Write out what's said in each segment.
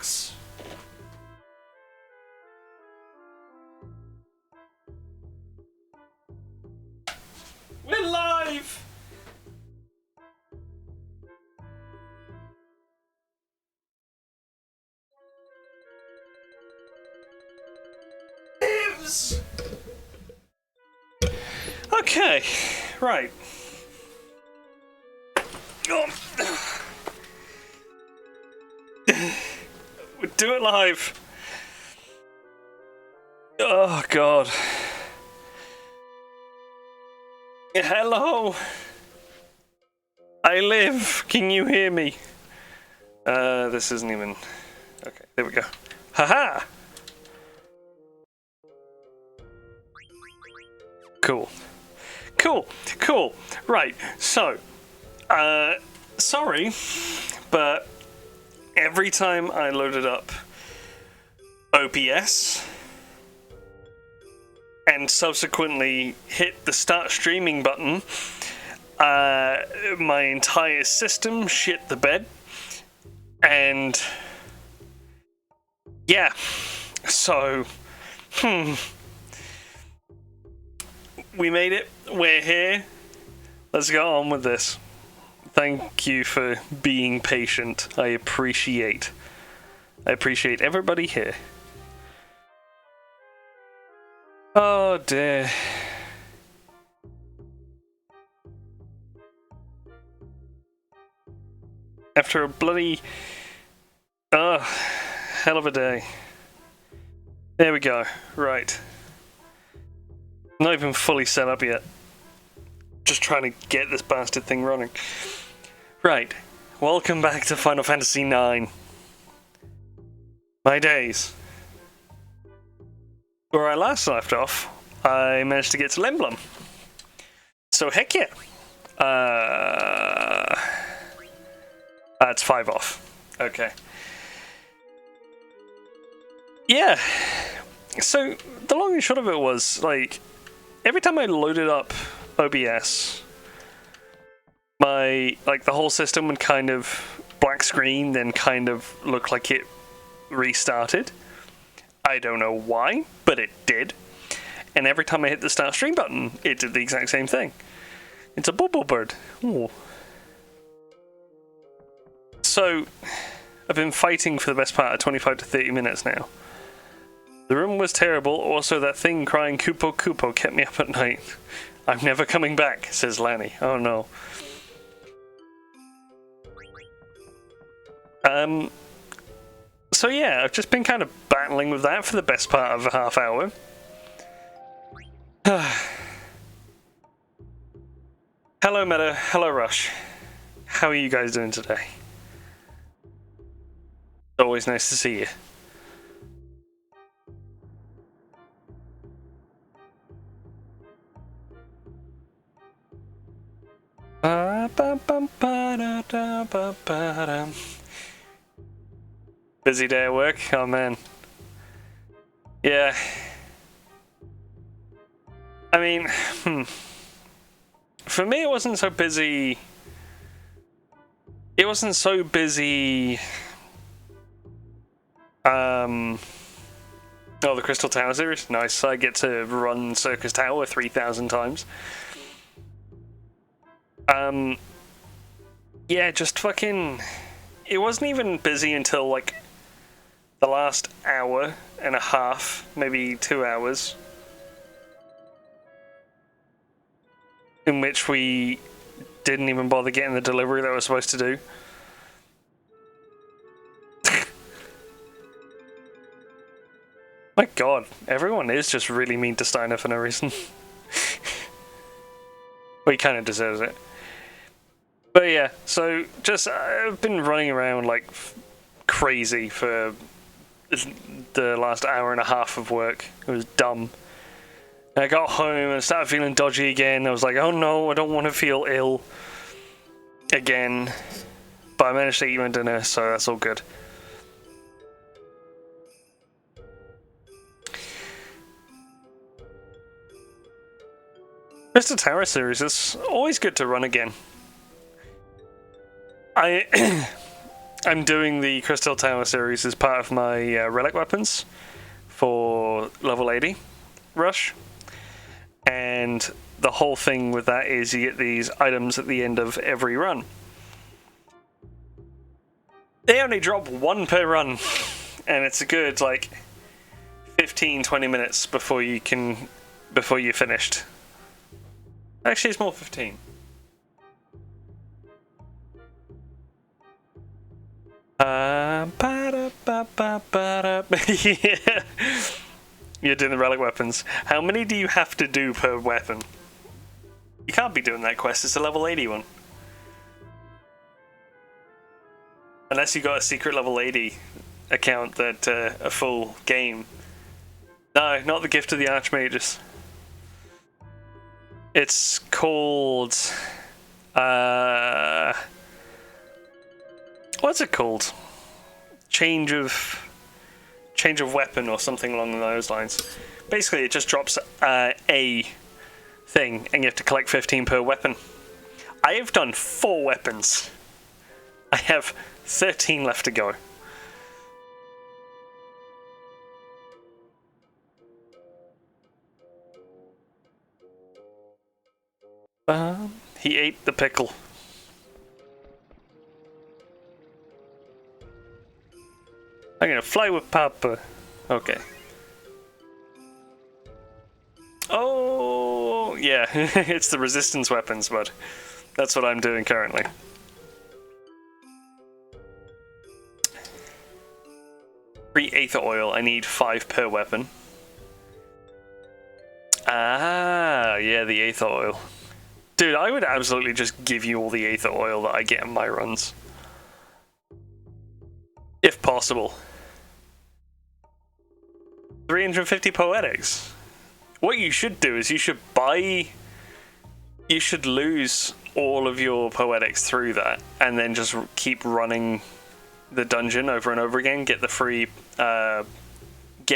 works. We're live! Okay, right. We do it live. Oh God. Hello. I live. Can you hear me? This isn't even. Okay, there we go. Haha. Cool. Cool. Right. So, sorry, but every time I loaded up OBS and subsequently hit the start streaming button, my entire system shit the bed. And yeah, so, we made it. We're here. Let's go on with this. Thank you for being patient. I appreciate everybody here. Oh dear. After a bloody hell of a day. There we go. Right. Not even fully set up yet. Just trying to get this bastard thing running. Right. Welcome back to Final Fantasy IX. My days. Where I last left off, I managed to get to Lindlum. So heck yeah. It's 5 off. Okay. Yeah. So the long and short of it was, like, every time I loaded up OBS, the whole system would kind of black screen, then kind of look like it restarted. I don't know why, but it did. And every time I hit the start stream button, it did the exact same thing. It's a bubble bird. Ooh. So, I've been fighting for the best part of 25 to 30 minutes now. The room was terrible, also that thing crying Kupo Kupo kept me up at night. I'm never coming back, says Lanny. Oh no. So yeah, I've just been kind of battling with that for the best part of a half hour. Hello Meta, hello Rush. How are you guys doing today? Always nice to see you. Busy day at work? Oh man. Yeah. I mean, for me it wasn't so busy. It wasn't so busy. Oh, the Crystal Tower series? Nice. I get to run Circus Tower 3,000 times. Yeah, just fucking... It wasn't even busy until, like, the last hour and a half, maybe 2 hours, in which we didn't even bother getting the delivery that we were supposed to do. My god, everyone is just really mean to Steiner for no reason. Well, he kind of deserves it. But yeah, so just I've been running around like crazy for the last hour and a half of work. It was dumb. And I got home and started feeling dodgy again. I was like, oh no, I don't want to feel ill again. But I managed to eat my dinner, so that's all good. Mr. Tower series is always good to run again. I I'm doing the Crystal Tower series as part of my relic weapons for level 80 rush, and the whole thing with that is you get these items at the end of every run. They only drop one per run, and it's a good like 15-20 minutes before you're finished. Actually, it's more 15. Yeah. You're doing the relic weapons. How many do you have to do per weapon? You can't be doing that quest, it's a level 80 one. Unless you got a secret level 80 account that a full game. No, not the Gift of the Archmages. It's called... what's it called? Change of weapon or something along those lines. Basically, it just drops a thing, and you have to collect 15 per weapon. I have done 4 weapons. I have 13 left to go. He ate the pickle. I'm gonna fly with Papa. Okay. Oh, yeah. It's the resistance weapons, but that's what I'm doing currently. Free Aether Oil. I need 5 per weapon. Ah, yeah, the Aether Oil. Dude, I would absolutely just give you all the Aether Oil that I get in my runs. If possible. 350 poetics. What you should do is you should lose all of your poetics through that, and then just keep running the dungeon over and over again, get the free, get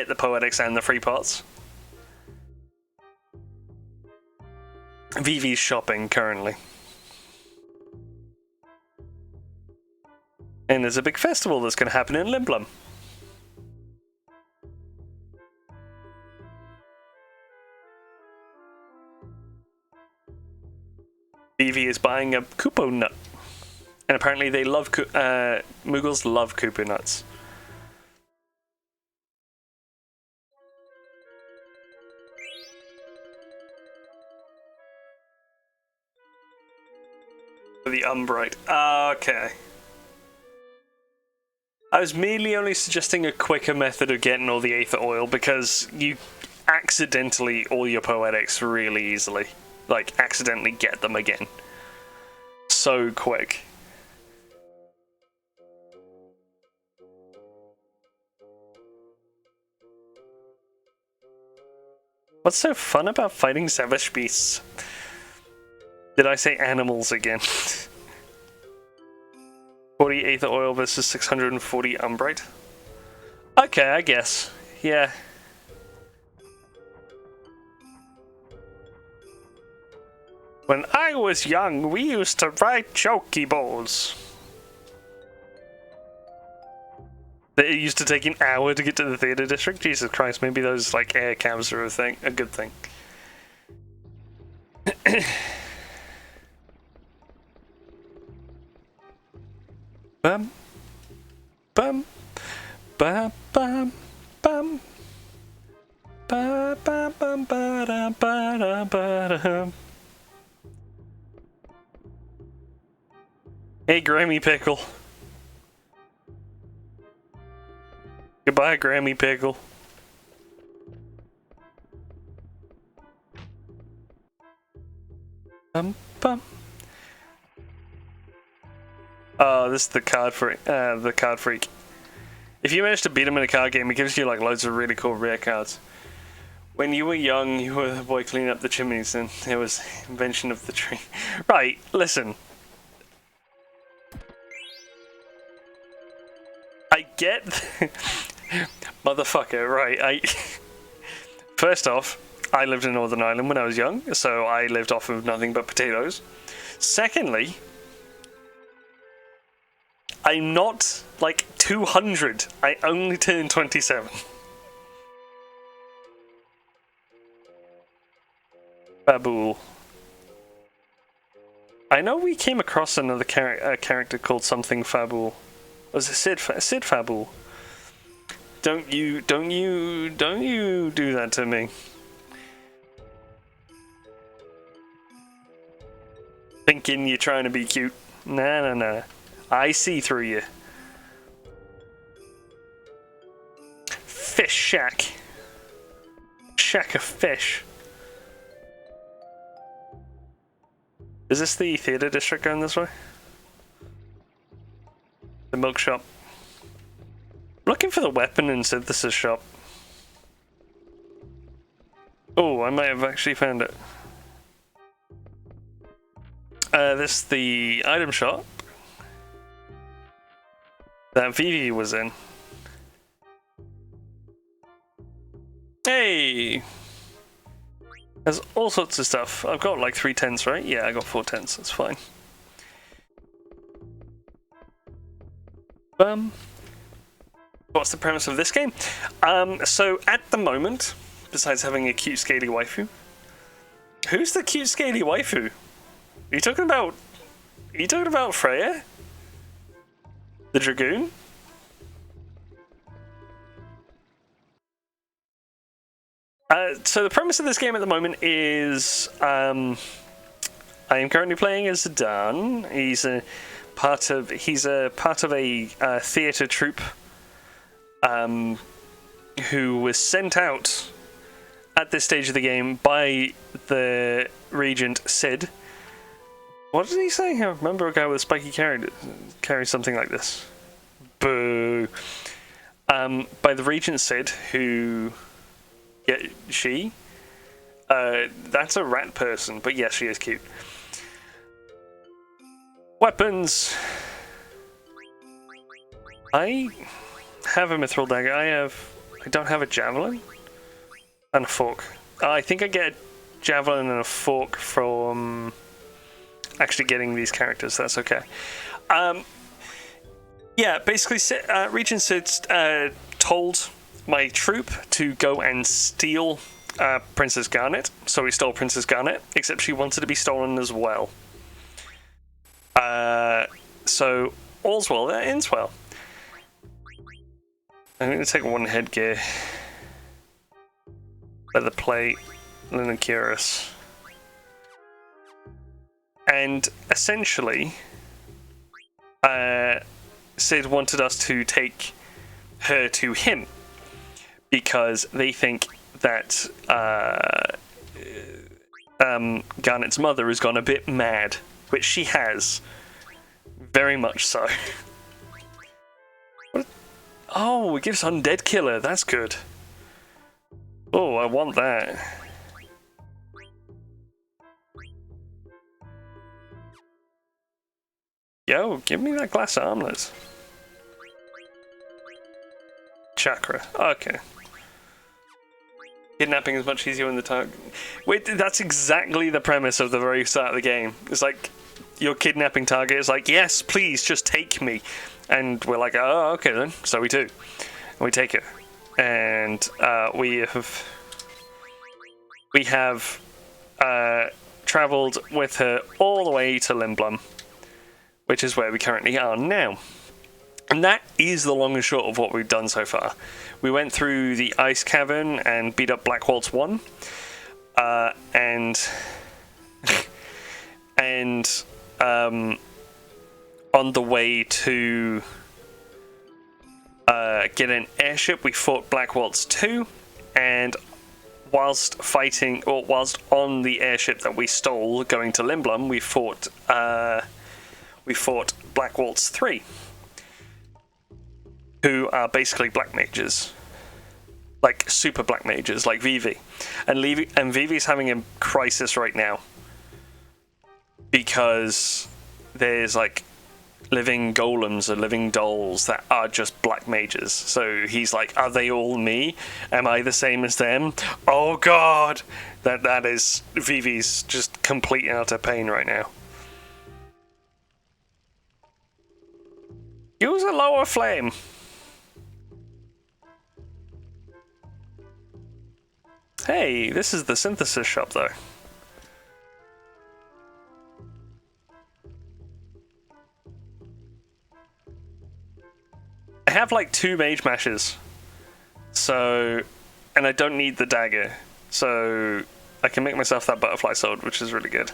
the poetics and the free pots. Vivi's shopping currently. And there's a big festival that's going to happen in Lindlum. Vivi is buying a Kupo nut. And apparently they love, Muggles love Kupo nuts. The Umbrite. Okay. I was merely only suggesting a quicker method of getting all the Aether Oil because you accidentally all your poetics really easily. Like, accidentally get them again. So quick. What's so fun about fighting savage beasts? Did I say animals again? 40 Aether Oil versus 640 Umbrite? Okay, I guess. Yeah. When I was young, we used to ride chokibos. It used to take an hour to get to the theater district. Jesus Christ, maybe those like air cabs are a good thing. Bum, bum, bum, bum, bum, ba ba bum ba da ba da ba da. Hey, Grammy Pickle. Goodbye, Grammy Pickle. Bum bum. Oh, this is the card freak. The card freak. If you manage to beat him in a card game, it gives you like loads of really cool rare cards. When you were young, you were the boy cleaning up the chimneys, and it was invention of the tree. Right, listen. I get... Motherfucker, right, First off, I lived in Northern Ireland when I was young, so I lived off of nothing but potatoes. Secondly... I'm not like 200. I only turned 27. Babool. I know we came across another character called something Fabool. Was it Sid Fabool? Don't you do that to me. Thinking you're trying to be cute. Nah. I see through you. Fish shack. Shack of fish. Is this the theatre district going this way? The milk shop. Looking for the weapon and synthesis shop. Oh, I might have actually found it. This is the item shop that Vivi was in. Hey! There's all sorts of stuff. I've got like 3 tents, right? Yeah, I got 4 tents. That's fine. What's the premise of this game? So at the moment, besides having a cute scaly waifu, who's the cute scaly waifu? Are you talking about Freya? The Dragoon? So the premise of this game at the moment is I am currently playing as Zidane. He's a part of a theatre troupe who was sent out at this stage of the game by the regent Sid. What did he say? I remember a guy with a spiky carried something like this. Boo. By the regent Sid, who... Yeah, she? That's a rat person, but yes, she is cute. Weapons. I have a mithril dagger. I don't have a javelin and a fork. I think I get a javelin and a fork from actually getting these characters. That's okay. Yeah, basically, Regent Sid told my troop to go and steal Princess Garnet. So we stole Princess Garnet, except she wanted to be stolen as well. So all's well that ends well. I'm going to take 1 headgear. Leather plate, linen cuirass. And essentially, Sid wanted us to take her to him because they think that Garnet's mother has gone a bit mad, which she has. Very much so. Oh, it gives Undead Killer. That's good. Oh, I want that. Yo, give me that glass armlet. Chakra. Okay. Kidnapping is much easier when the target... Wait, that's exactly the premise of the very start of the game. It's like, your kidnapping target is like, yes, please, just take me. And we're like, oh, okay then. So we do. And we take it. And we have travelled with her all the way to Lindlum, which is where we currently are now. And that is the long and short of what we've done so far. We went through the ice cavern and beat up Black Waltz 1. And on the way to get an airship, we fought Black Waltz 2. And whilst on the airship that we stole going to Lindlum, we fought Black Waltz 3. Who are basically black mages. Like, super black mages, like Vivi. And Vivi's having a crisis right now. Because there's, like, living golems or living dolls that are just black mages. So he's like, are they all me? Am I the same as them? Oh god! That is... Vivi's just complete and utter pain right now. Use a lower flame. Hey, this is the synthesis shop though. I have like 2 mage mashes. So, and I don't need the dagger. So, I can make myself that butterfly sword, which is really good.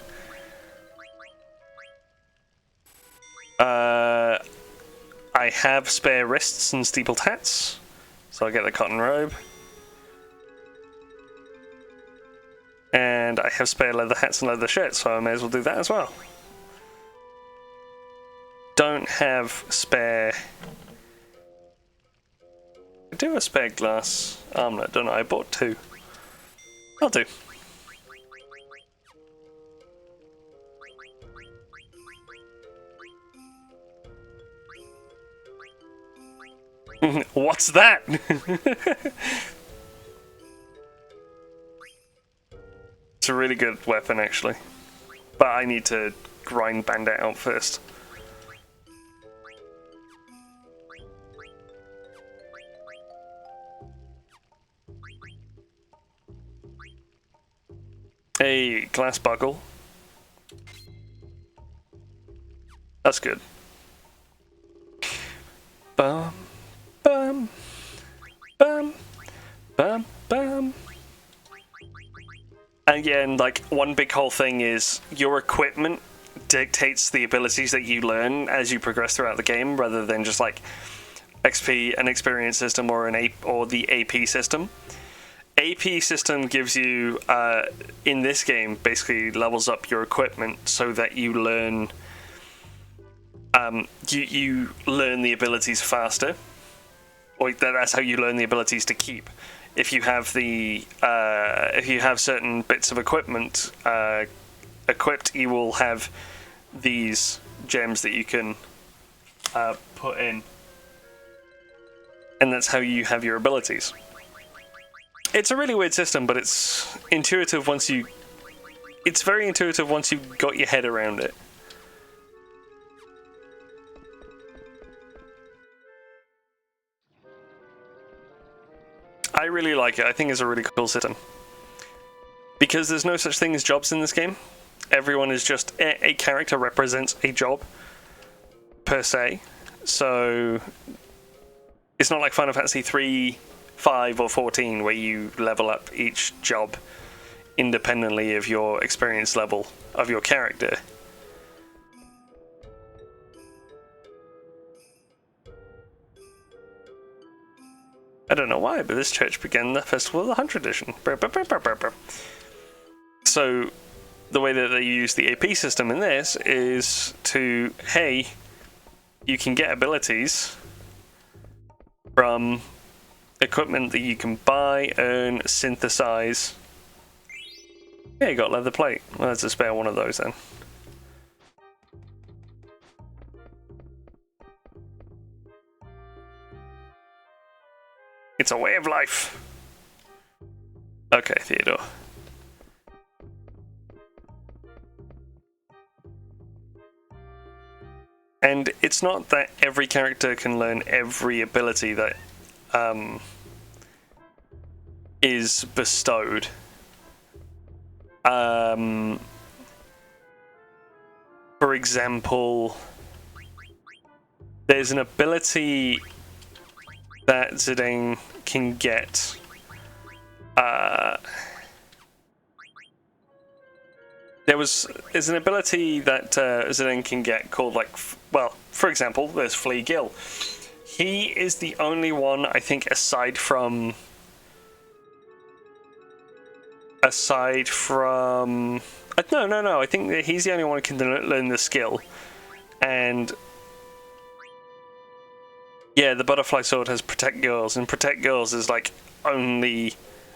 I have spare wrists and steepled hats. So I get the cotton robe. And I have spare leather hats and leather shirts, so I may as well do that as well. Don't have spare... I do have a spare glass armlet, don't I? I bought 2. I'll do. What's that? It's a really good weapon, actually. But I need to grind Bandit out first. A glass buckle. That's good. Bum, bum, bum, bum, bum. Again, like, one big whole thing is your equipment dictates the abilities that you learn as you progress throughout the game, rather than just like XP, an experience system, or the AP system. AP system gives you, in this game, basically levels up your equipment so that you learn, you learn the abilities faster, or that's how you learn the abilities to keep. If you have certain bits of equipment equipped, you will have these gems that you can put in, and that's how you have your abilities. It's a really weird system, but it's intuitive once you... It's very intuitive once you've got your head around it. I really like it. I think it's a really cool system. Because there's no such thing as jobs in this game. Everyone is just... A character represents a job, per se. So... It's not like Final Fantasy 3... 5 or 14 where you level up each job independently of your experience level of your character. I don't know why, but this church began the festival of the 100th edition. So the way that they use the AP system in this is to, hey, you can get abilities from equipment that you can buy, earn, synthesize. Yeah, you got leather plate. Well, let's just spare one of those then. It's a way of life. Okay, Theodore. And it's not that every character can learn every ability that is bestowed. For example, there's an ability that Zidane can get. There's an ability that Zidane can get called, like, well, for example, there's Flea Gill. He is the only one, I think, aside from no, I think that he's the only one who can learn the skill. And yeah, the butterfly sword has Protect Girls, and Protect Girls is like only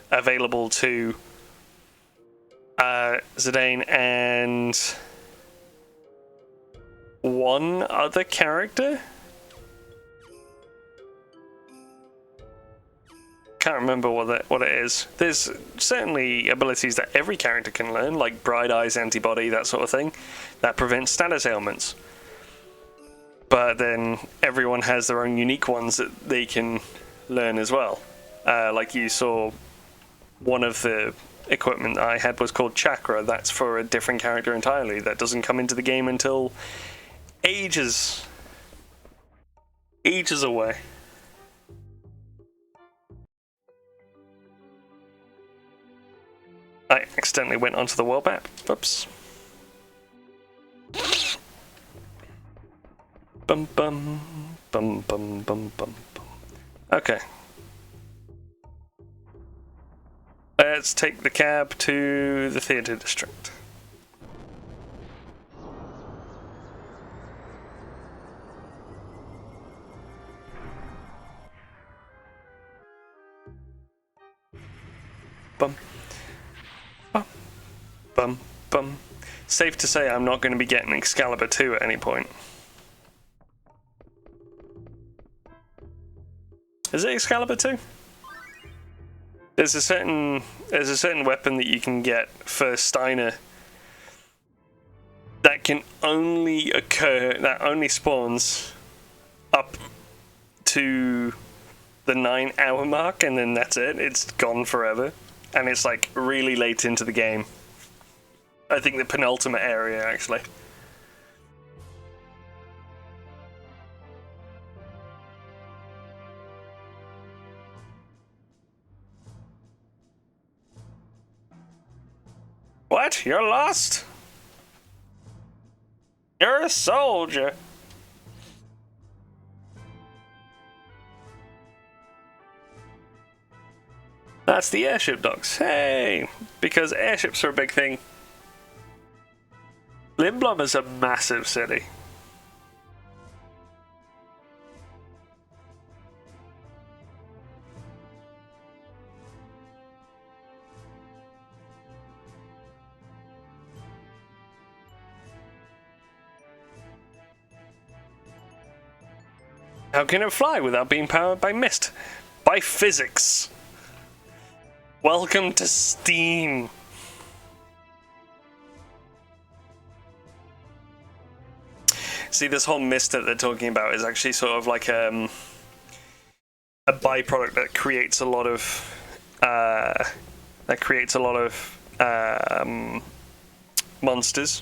available to Zidane and one other character. Can't remember what it is. There's certainly abilities that every character can learn, like Bright Eyes Antibody, that sort of thing, that prevents status ailments. but then everyone has their own unique ones that they can learn as well. Like you saw, one of the equipment I had was called Chakra. That's for a different character entirely. That doesn't come into the game until ages away. I accidentally went onto the world map. Oops. Bum bum bum bum bum bum bum. Okay. Let's take the cab to the theatre district. Bum. Bum. Bum. Bum. Safe to say I'm not going to be getting Excalibur 2 at any point. Is it Excalibur 2? There's a certain weapon that you can get for Steiner that can only spawns up to the 9-hour mark, and then that's it. It's gone forever, and it's like really late into the game. I think the penultimate area, actually. What? You're lost? You're a soldier. That's the airship docks. Hey! Because airships are a big thing. Lindlum is a massive city. How can it fly without being powered by mist? By physics. Welcome to Steam. See, this whole mist that they're talking about is actually sort of like a byproduct that creates a lot of monsters.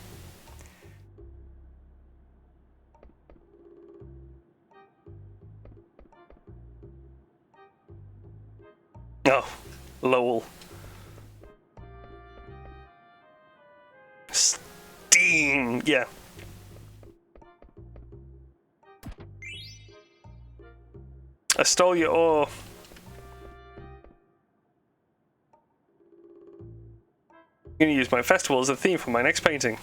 Oh, Lowell. Steam, yeah. I stole your ore. I'm gonna use my festival as a theme for my next painting.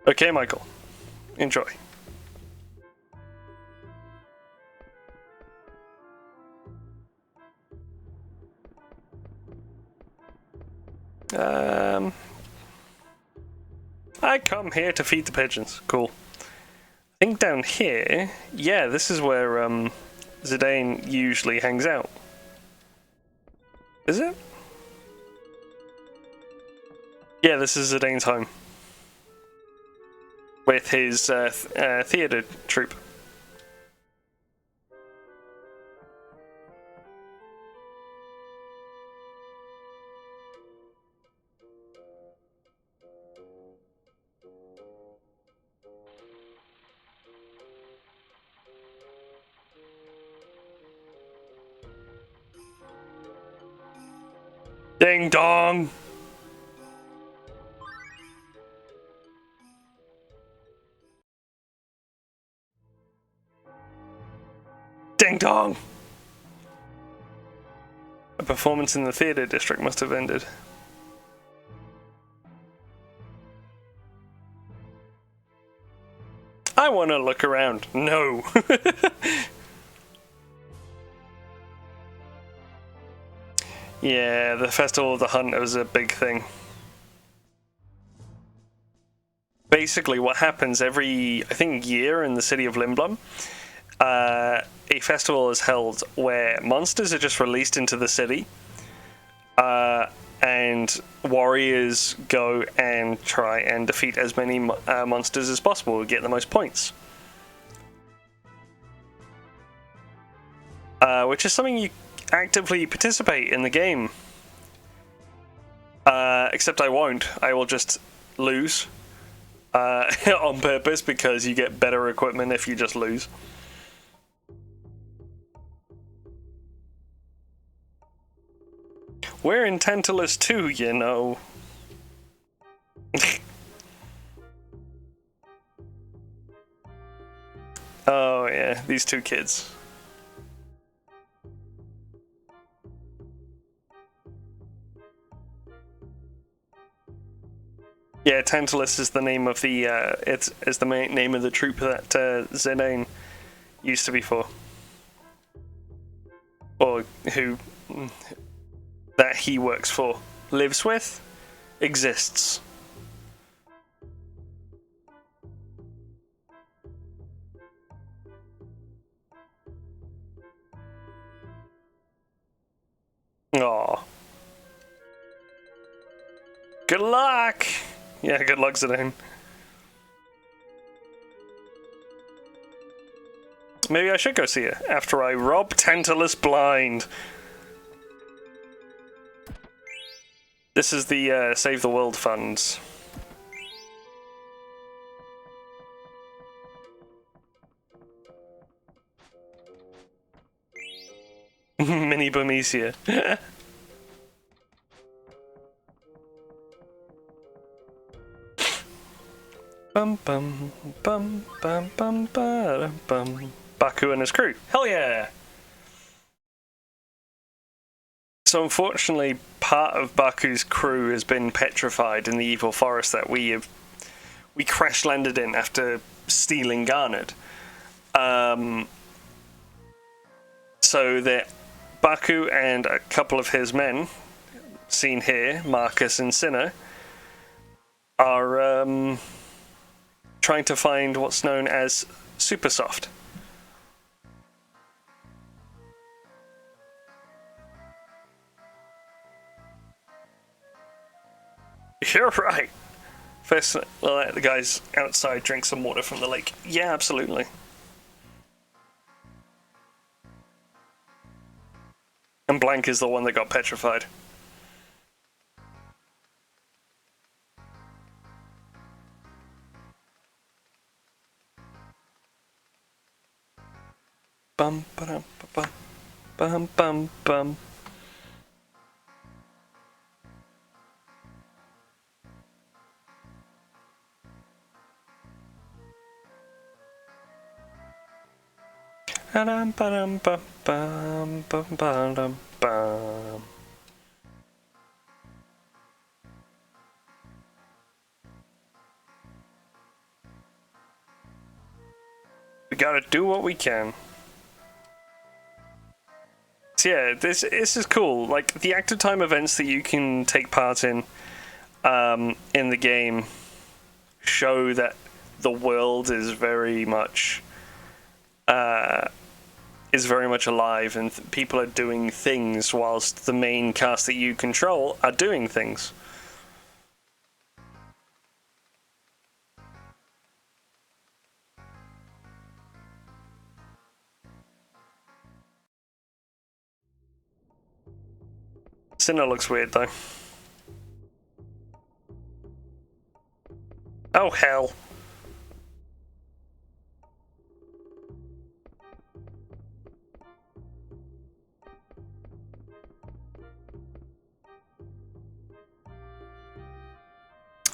Okay, Michael. Enjoy. I come here to feed the pigeons. Cool. I think down here, yeah, this is where Zidane usually hangs out. Is it? Yeah, this is Zidane's home. With his theatre troupe. Ding dong! Ding dong! A performance in the theatre district must have ended. I want to look around. No! Yeah, the Festival of the Hunt was a big thing. Basically, what happens every, I think, year in the city of Lindlum, a festival is held where monsters are just released into the city, and warriors go and try and defeat as many monsters as possible to get the most points. which is something you actively participate in the game. Except I won't. I will just lose on purpose, because you get better equipment if you just lose. We're in Tantalus too, you know. Oh yeah, these two kids. Yeah, Tantalus is the name of the it's the main name of the troop that Zidane used to be for, or who that he works for, lives with, exists. Aw. Good luck! Yeah, good luck, Zidane. Maybe I should go see it after I rob Tantalus blind. This is the Save the World funds. Mini Burmesia. Bum bum bum bum bum bum bum. Baku and his crew. Hell yeah! So unfortunately, part of Baku's crew has been petrified in the evil forest that we crash landed in after stealing Garnet. So that Baku and a couple of his men, seen here, Marcus and Sinner, are trying to find what's known as Supersoft. You're right. First, we'll let the guys outside drink some water from the lake. Yeah, absolutely. And Blank is the one that got petrified. Bum ba bum bum bum bum. Bum bum bum bum bum bum. We gotta do what we can. So yeah, this is cool. Like the active time events that you can take part in the game show that the world is very much alive, and people are doing things whilst the main cast that you control are doing things. Sinner looks weird though. Oh hell.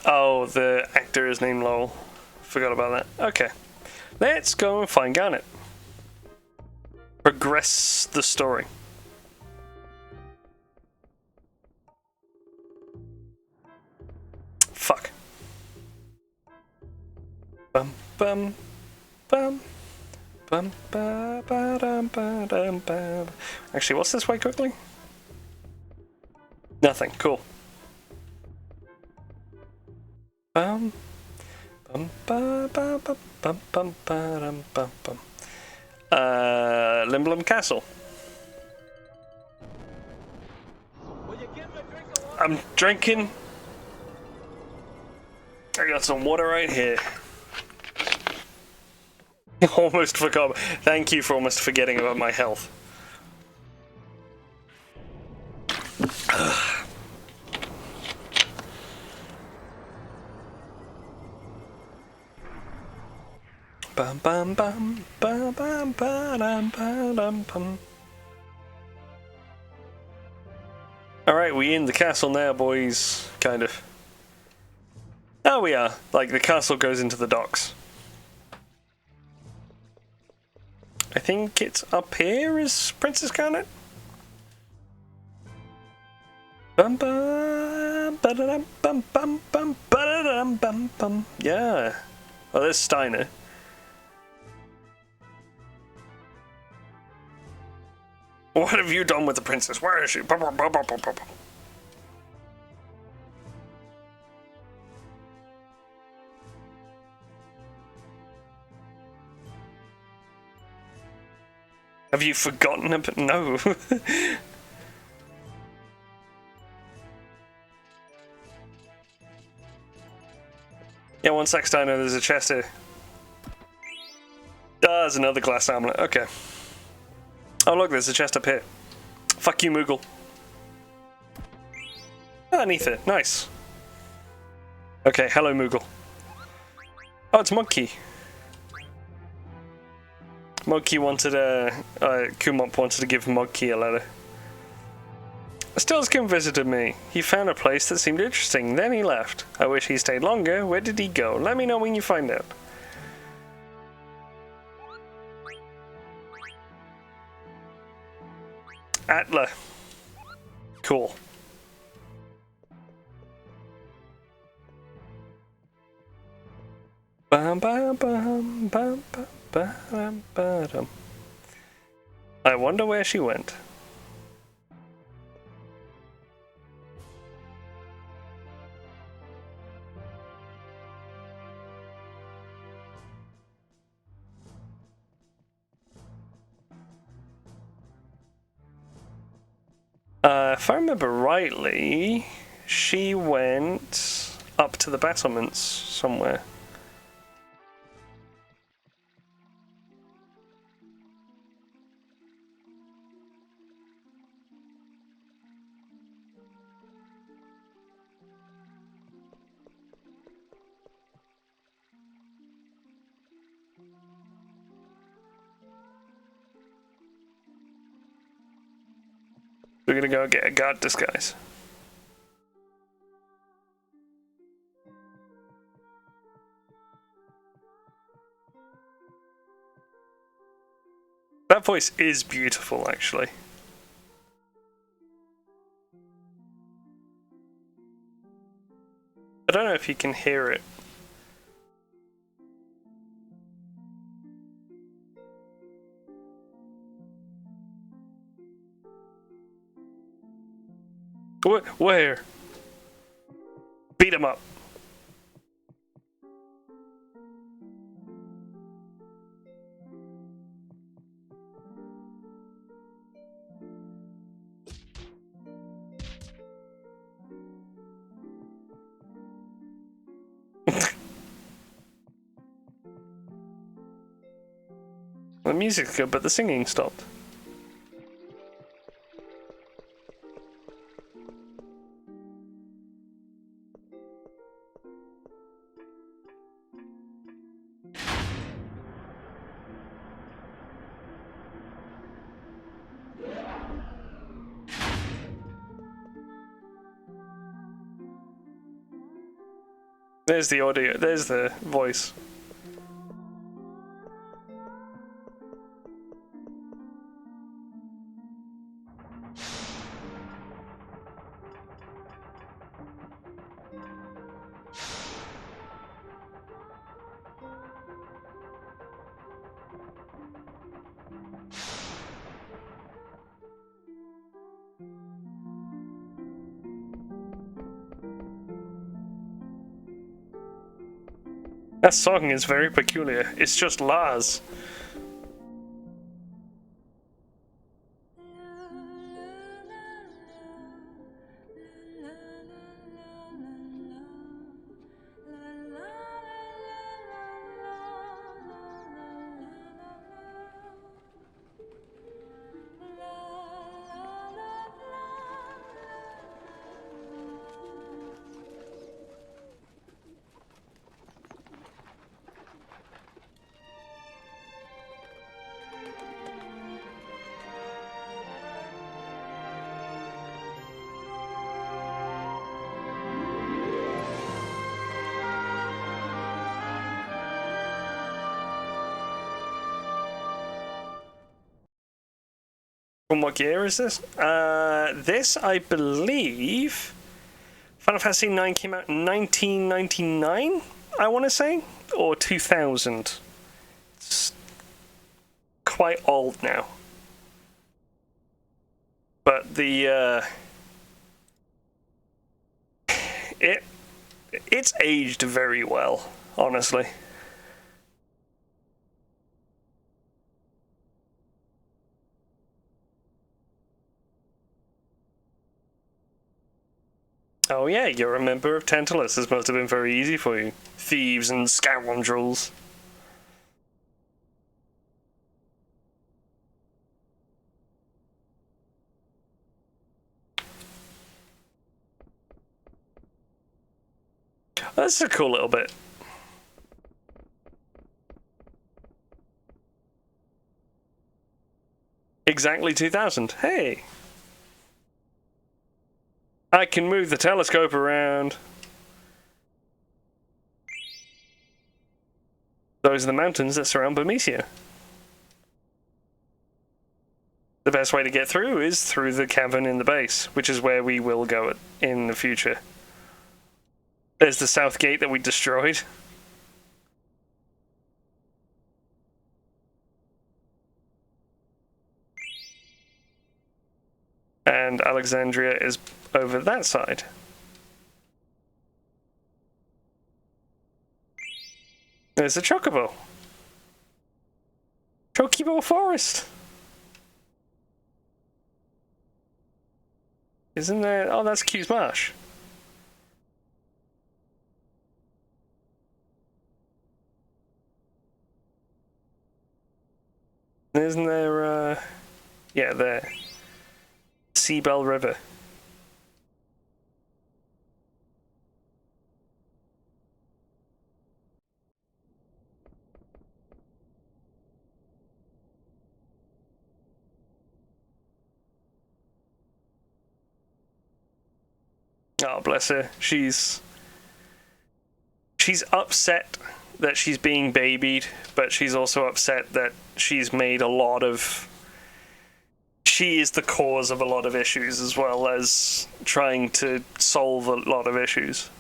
Oh, the actor is named Lowell. Forgot about that. Okay. Let's go and find Garnet. Progress the story. Fuck. Bum bum bum bum ba ba dum ba dum ba. Actually, what's this way quickly? Nothing. Cool. Bum bum ba ba ba bum bum ba dum bum bum. Lindlum Castle. I'm drinking. I got some water right here. Almost forgot. Thank you for almost forgetting about my health. Bum bum bum bum bum bum bum bum. Alright, we in the castle now, boys. Kind of. Oh, we are. Like, the castle goes into the docks. I think it's up here, is Princess Garnet? Bum bum ba-da-dum bum bum bum ba-da-dum bum bum. Yeah. Oh, there's Steiner. What have you done with the princess? Where is she? Have you forgotten about? No. Yeah, one sec, Steiner. There's a chest here. Ah, there's another glass amulet. Okay. Oh, look, there's a chest up here. Fuck you, Moogle. Ah, Neither. Nice. Okay, hello, Moogle. Oh, it's Monkey. Monkey wanted Kumop wanted to give Monkey a letter. Stilskin visited me. He found a place that seemed interesting, then he left. I wish he stayed longer. Where did he go? Let me know when you find out. Atla. Cool. Bum, bum, bum, bum, bum, bum, bum. I wonder where she went. If I remember rightly, she went up to the battlements somewhere. We're gonna go get a guard disguise. That voice is beautiful, actually. I don't know if you can hear it. Where? Beat him up. The music's good, but the singing stopped. There's the audio, there's the voice. That song is very peculiar. It's just Lars. From what year is this? This, I believe, Final Fantasy IX came out in 1999, I want to say, or 2000. It's quite old now. But it's aged very well, honestly. Oh yeah, you're a member of Tantalus. This must have been very easy for you. Thieves and scoundrels. That's a cool little bit. Exactly 2000. Hey! I can move the telescope around. Those are the mountains that surround Bermesia. The best way to get through is through the cavern in the base, which is where we will go in the future. There's the south gate that we destroyed. And Alexandria is over that side. There's the Chocobo. Chocobo Forest. Isn't there? Oh, that's Q's Marsh. Isn't there, yeah, there. Seabell River. Oh, bless her. She's upset that she's being babied, but she's also upset that she's made a lot of... She is the cause of a lot of issues, as well as trying to solve a lot of issues.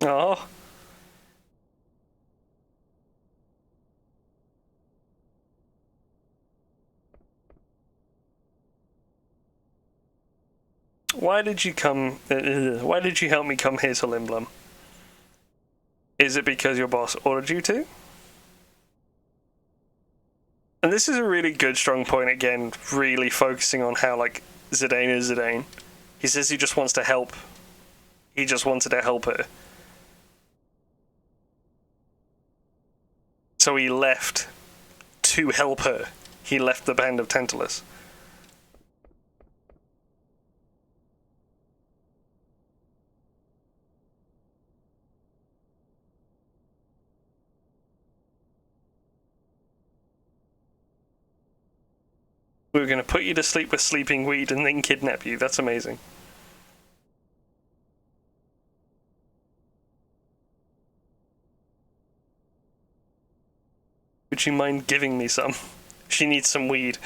Oh. Why did you come... why did you help me come here to Lindlum? Is it because your boss ordered you to? And this is a really good, strong point, again, really focusing on how, like, Zidane is Zidane. He says he just wants to help. He just wanted to help her. So he left to help her. He left the band of Tantalus. We were going to put you to sleep with sleeping weed and then kidnap you. That's amazing. Would you mind giving me some? She needs some weed.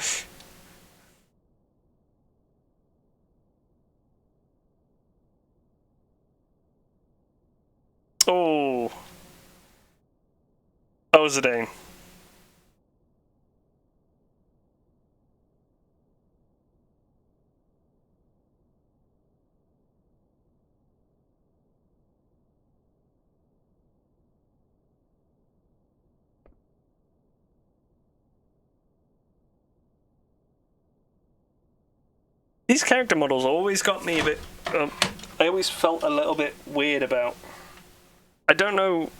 Oh. Oh, Zidane. These character models always got me a bit... I always felt a little bit weird about... I don't know...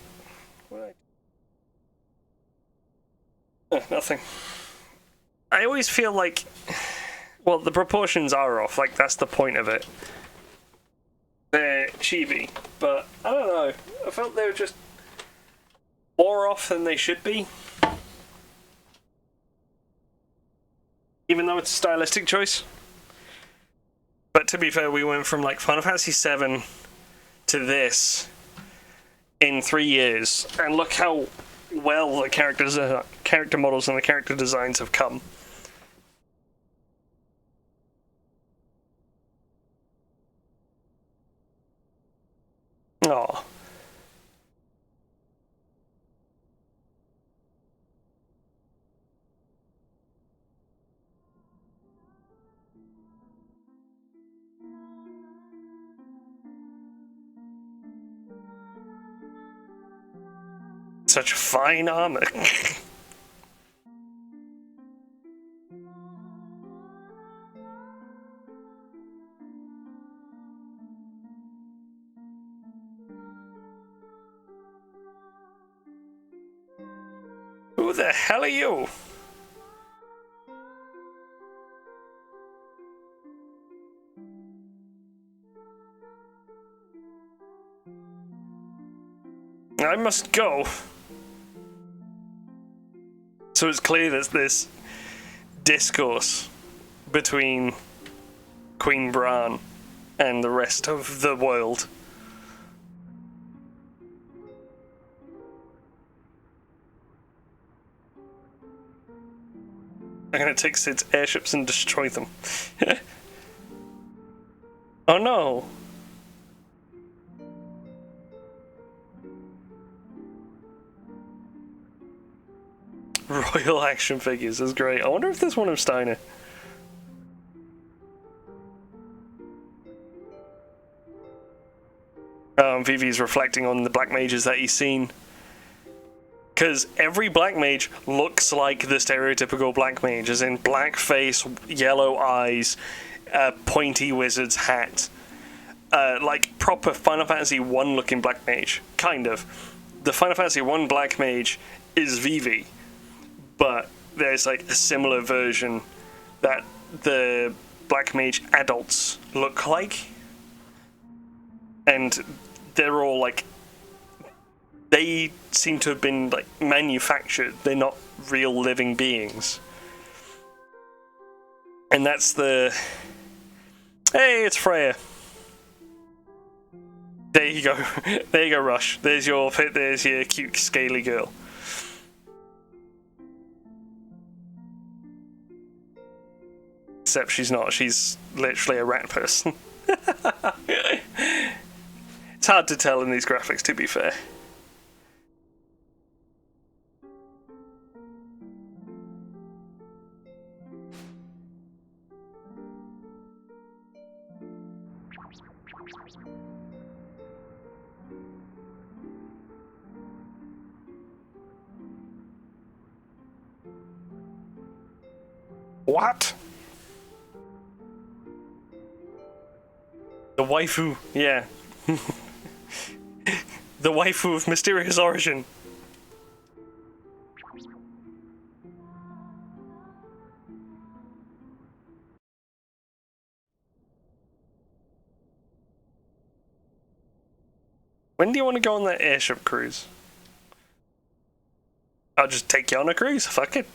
Nothing. I always feel like... Well, the proportions are off, like, that's the point of it. They're chibi, but I don't know. I felt they were just more off than they should be. Even though it's a stylistic choice. But to be fair, we went from like Final Fantasy VII to this in 3 years, and look how well the character models and the character designs have come. Oh. Such fine armor. Who the hell are you? I must go. So it's clear there's this discourse between Queen Bran and the rest of the world. I'm gonna take Cid's airships and destroy them. Oh no! Royal action figures is great. I wonder if there's one of Steiner. Vivi's reflecting on the black mages that he's seen. Because every black mage looks like the stereotypical black mage, as in black face, yellow eyes, pointy wizard's hat. Like proper Final Fantasy 1 looking black mage. Kind of. The Final Fantasy 1 black mage is Vivi, but there's like a similar version that the black mage adults look like. And they're all like, they seem to have been like manufactured. They're not real living beings. And that's the... Hey, it's Freya. There you go. There you go, Rush. There's your cute scaly girl. Except she's not. She's literally a rat person. It's hard to tell in these graphics, to be fair. What? The waifu, yeah. The waifu of mysterious origin. When do you want to go on that airship cruise? I'll just take you on a cruise, fuck it.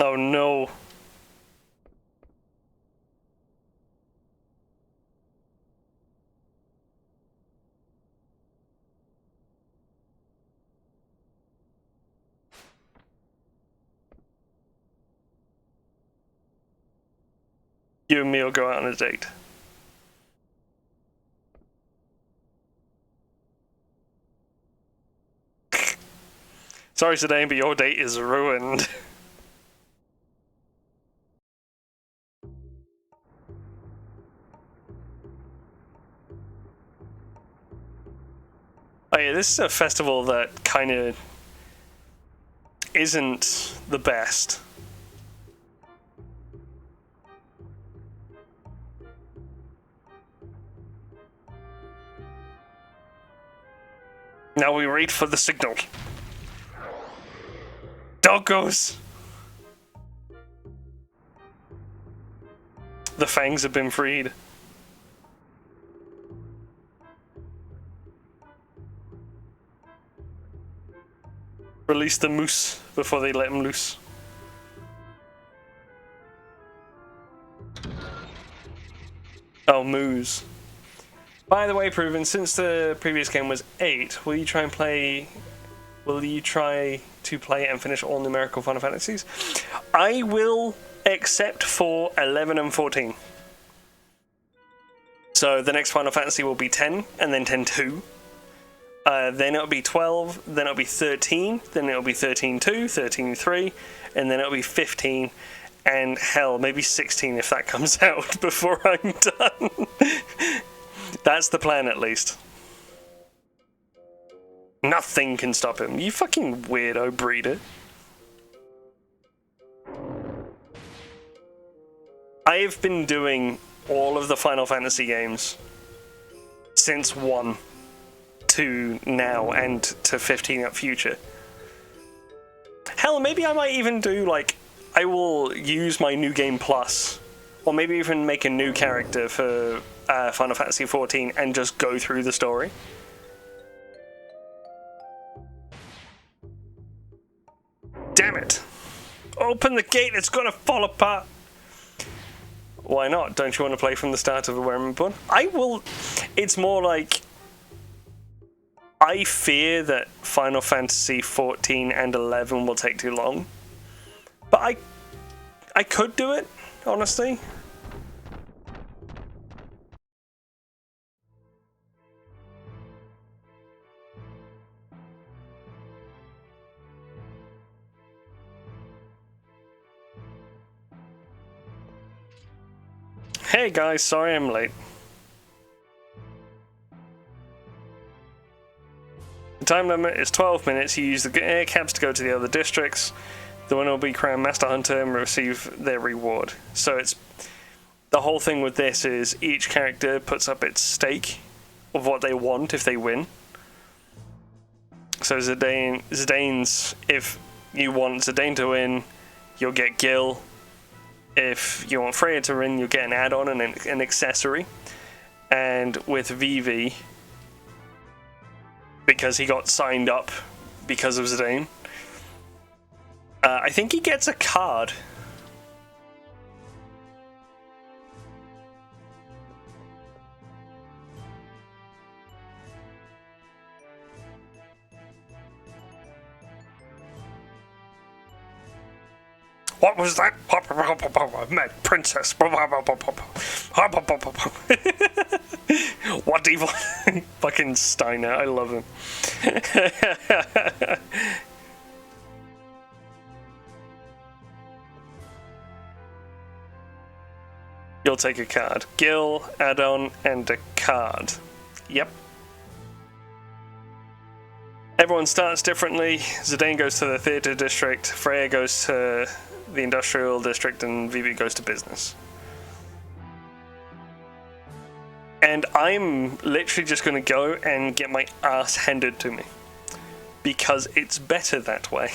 Oh no. You and me will go out on a date. Sorry, Zidane, but your date is ruined. Oh yeah, this is a festival that kind of isn't the best. Now we wait for the signal. Doggos! The fangs have been freed. Release the moose before they let him loose. moose. By the way, Proven, since the previous game was 8, will you try to play it and finish all numerical Final Fantasies? I will, except for 11 and 14. So the next Final Fantasy will be 10, and then 10-2. Then it'll be 12, then it'll be 13, then it'll be 13-2, 13-3, and then it'll be 15, and hell, maybe 16 if that comes out before I'm done. That's the plan, at least. Nothing can stop him. You fucking weirdo breeder. I've been doing all of the Final Fantasy games since 1 to now and to 15 at future. Hell, maybe I might even do, like, I will use my New Game Plus, or maybe even make a new character for Final Fantasy 14 and just go through the story. Damn it! Open the gate, it's gonna fall apart! Why not? Don't you want to play from the start of A Where I'm Born? I will... It's more like... I fear that Final Fantasy 14 and 11 will take too long. But I could do it, honestly. Hey guys, sorry I'm late. The time limit is 12 minutes. You use the air cabs to go to the other districts. The winner will be crowned Master Hunter and receive their reward. So it's... The whole thing with this is each character puts up its stake of what they want if they win. So Zidane's... If you want Zidane to win, you'll get Gil. If you want Freya to win, you'll get an add-on and an accessory. And with Vivi, because he got signed up because of Zidane, I think he gets a card. What was that? Mad princess. What evil? Fucking Steiner, I love him. You'll take a card. Gil, add-on, and a card. Yep. Everyone starts differently. Zidane goes to the theatre district, Freya goes to the industrial district, and Vivi goes to business. And I'm literally just going to go and get my ass handed to me. Because it's better that way.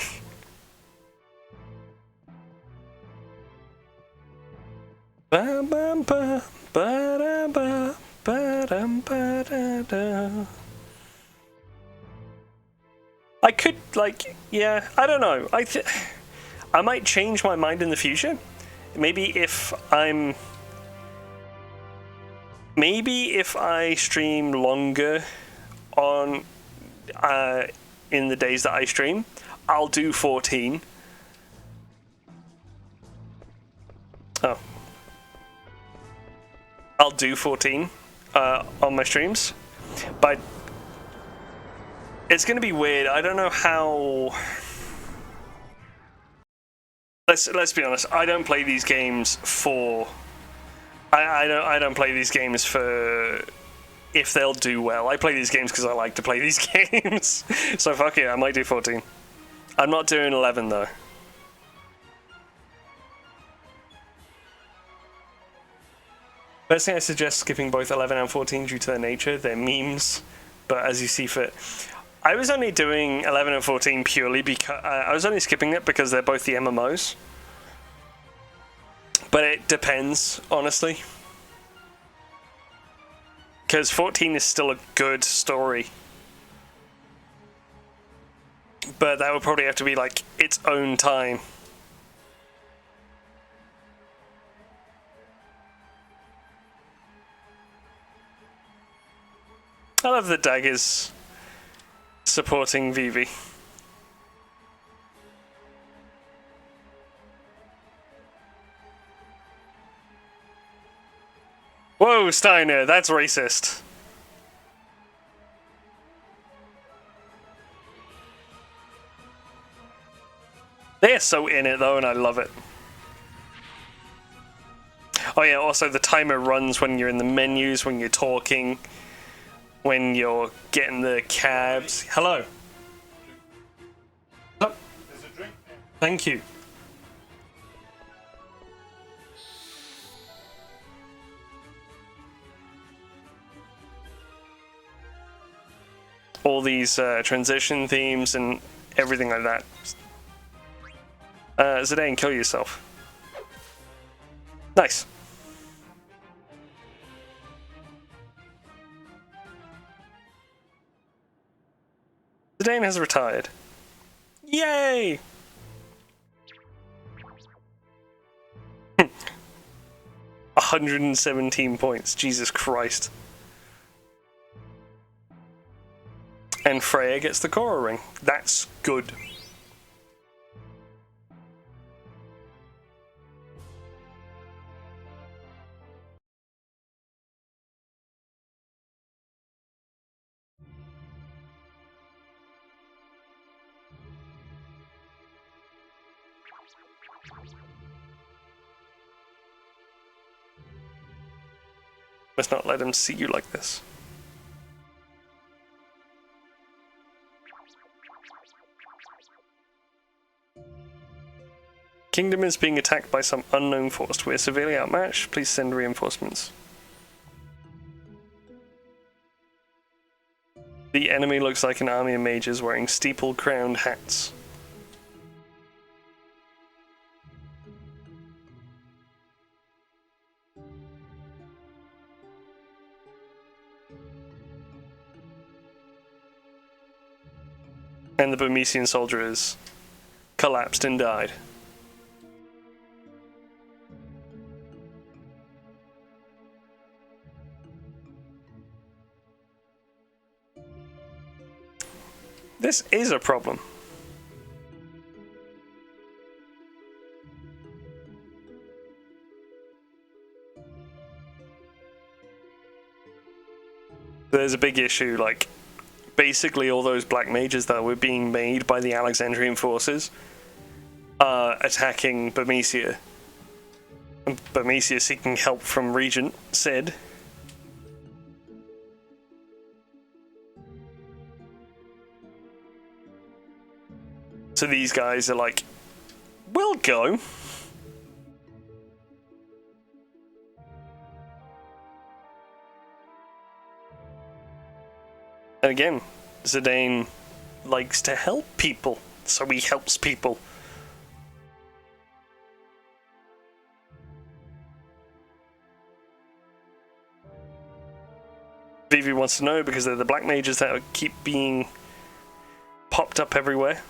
Ba-bum-ba, ba-da-ba, ba-dum-ba-da-da. I could, like, yeah, I don't know. I might change my mind in the future. Maybe if I stream longer on in the days that I stream, I'll do 14. Oh. I'll do 14 on my streams, but it's going to be weird. I don't know how... Let's be honest. I don't play these games for... I don't play these games for if they'll do well. I play these games because I like to play these games. So fuck it, I might do 14. I'm not doing 11 though. Personally, I suggest skipping both 11 and 14 due to their nature. They're memes, but as you see fit. I was only doing 11 and 14 purely because... I was only skipping it because they're both the MMOs. But it depends, honestly. Because 14 is still a good story. But that would probably have to be, like, its own time. I love the daggers supporting Vivi. Whoa, Steiner, that's racist. They're so in it though, and I love it. Oh yeah, also the timer runs when you're in the menus, when you're talking, when you're getting the cabs. Hello. Oh. There's a drink there. Thank you. All these transition themes and everything like that. Zidane, kill yourself. Nice. Zidane has retired. Yay! 117 points. Jesus Christ. And Freya gets the Korra ring. That's good. Let's not let him see you like this. Kingdom is being attacked by some unknown force. We're severely outmatched. Please send reinforcements. The enemy looks like an army of mages wearing steeple-crowned hats. And the Burmesian soldier is collapsed and died. This is a problem. There's a big issue, like, basically all those black mages that were being made by the Alexandrian forces are attacking Burmecia. And Burmecia seeking help from Regent Sid. So these guys are like, we'll go. And again, Zidane likes to help people, so he helps people. Vivi wants to know because they're the black mages that keep being popped up everywhere.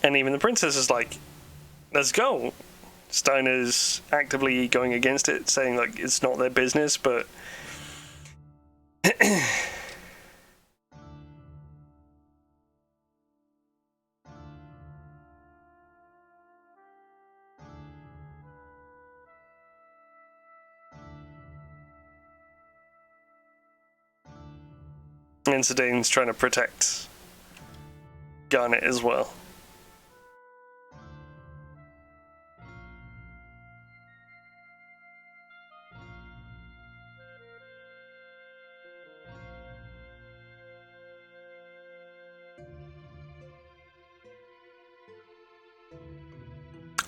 And even the princess is like, let's go. Steiner's actively going against it, saying like it's not their business, but and Zidane's trying to protect Garnet as well.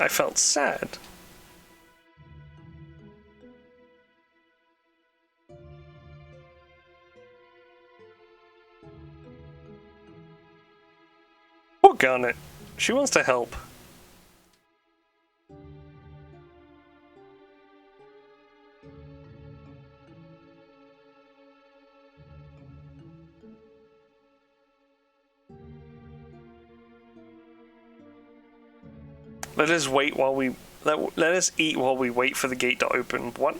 I felt sad. Poor Garnet. She wants to help. Let us wait while we let us eat while we wait for the gate to open. What?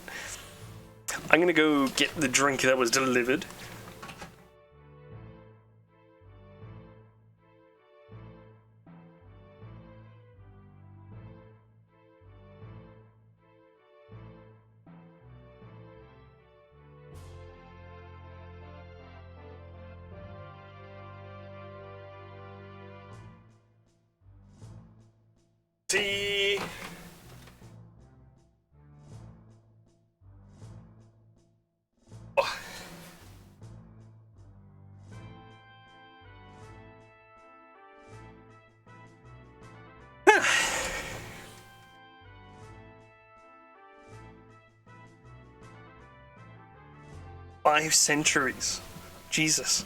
I'm gonna go get the drink that was delivered. See. Oh. Five centuries. Jesus.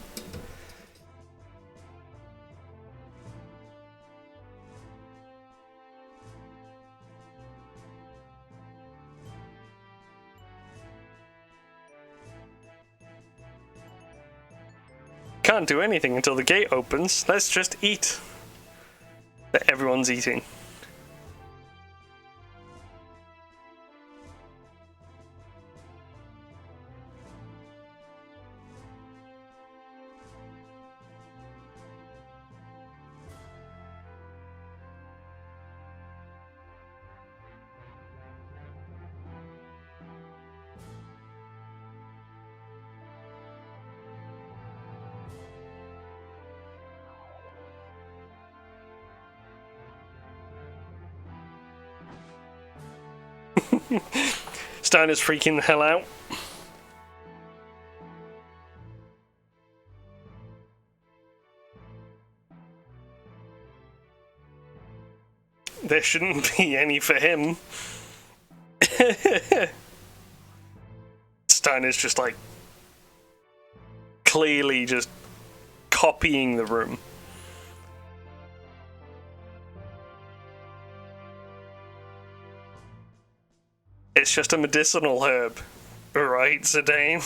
Can't do anything until the gate opens. Let's just eat. But everyone's eating. Steiner's freaking the hell out. There shouldn't be any for him. Steiner's just like clearly just copying the room. It's just a medicinal herb, right, Zidane?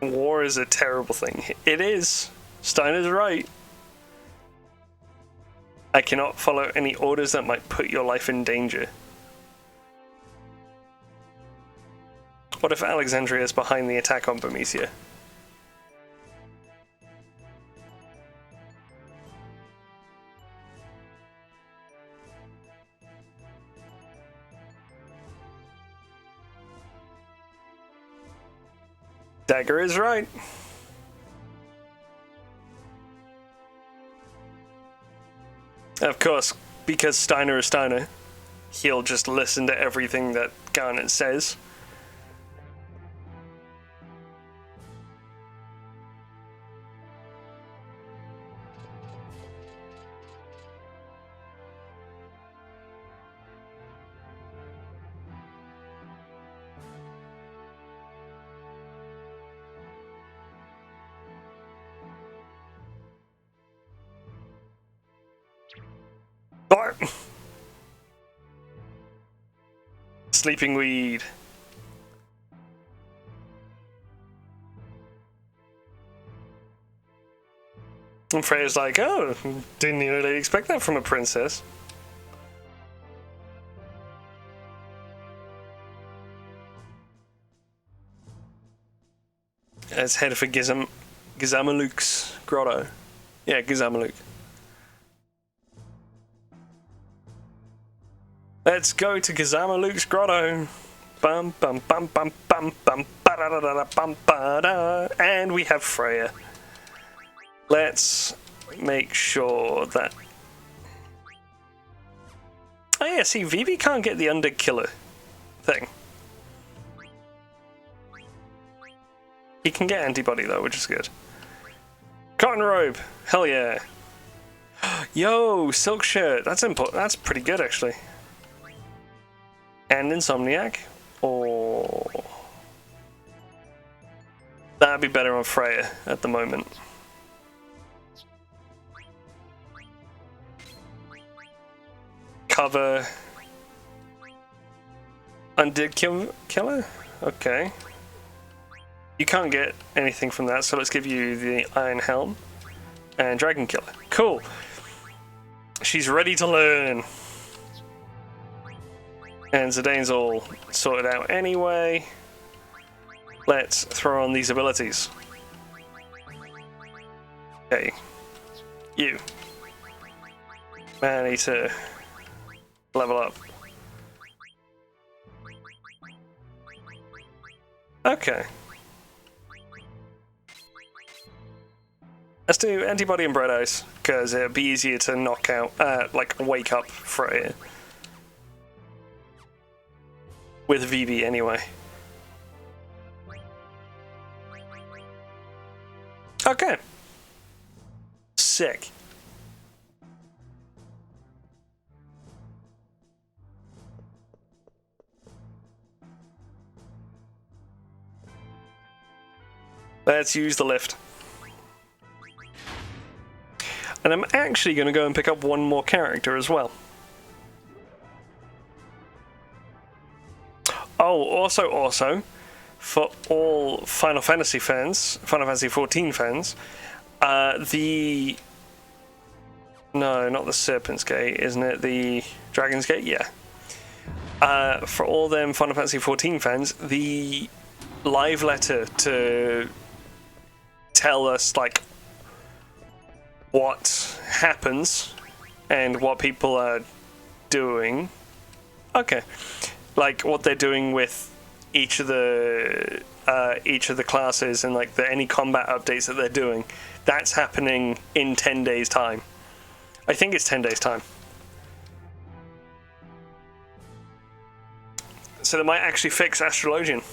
War is a terrible thing. It is. Steiner's right. I cannot follow any orders that might put your life in danger. What if Alexandria is behind the attack on Bermesia? Dagger is right. Of course, because Steiner is Steiner, he'll just listen to everything that Garnet says. Sleeping weed. And Freya's like, oh, didn't really expect that from a princess. Let's head for Gizamaluk's grotto. Yeah, Gizamaluk. Let's go to Gizamaluk's grotto. Bum bum bum bum bum bum ba da da da bum ba da. And we have Freya. Let's make sure that. Oh yeah, see, Vivi can't get the Undead Killer thing. He can get antibody though, which is good. Cotton robe, hell yeah. Yo, silk shirt. That's important. That's pretty good actually. And Insomniac, or that'd be better on Freya at the moment. Undead killer? Okay. You can't get anything from that, so let's give you the Iron Helm and Dragon Killer. Cool. She's ready to learn. And Zidane's all sorted out anyway. Let's throw on these abilities. Okay. You. Man, I need to level up. Okay. Let's do antibody and bread ice, because it'll be easier to knock out, like, wake up Freya. With VB anyway. Okay. Sick. Let's use the lift. And I'm actually going to go and pick up one more character as well. Oh, also, for all Final Fantasy fans, Final Fantasy 14 fans, no, not the Serpent's Gate, isn't it? The Dragon's Gate? Yeah. For all them Final Fantasy 14 fans, the live letter to tell us, like, what happens and what people are doing. Okay. Like, what they're doing with each of the classes and, like, any combat updates that they're doing. That's happening in 10 days' time. I think it's 10 days' time. So they might actually fix Astrologian.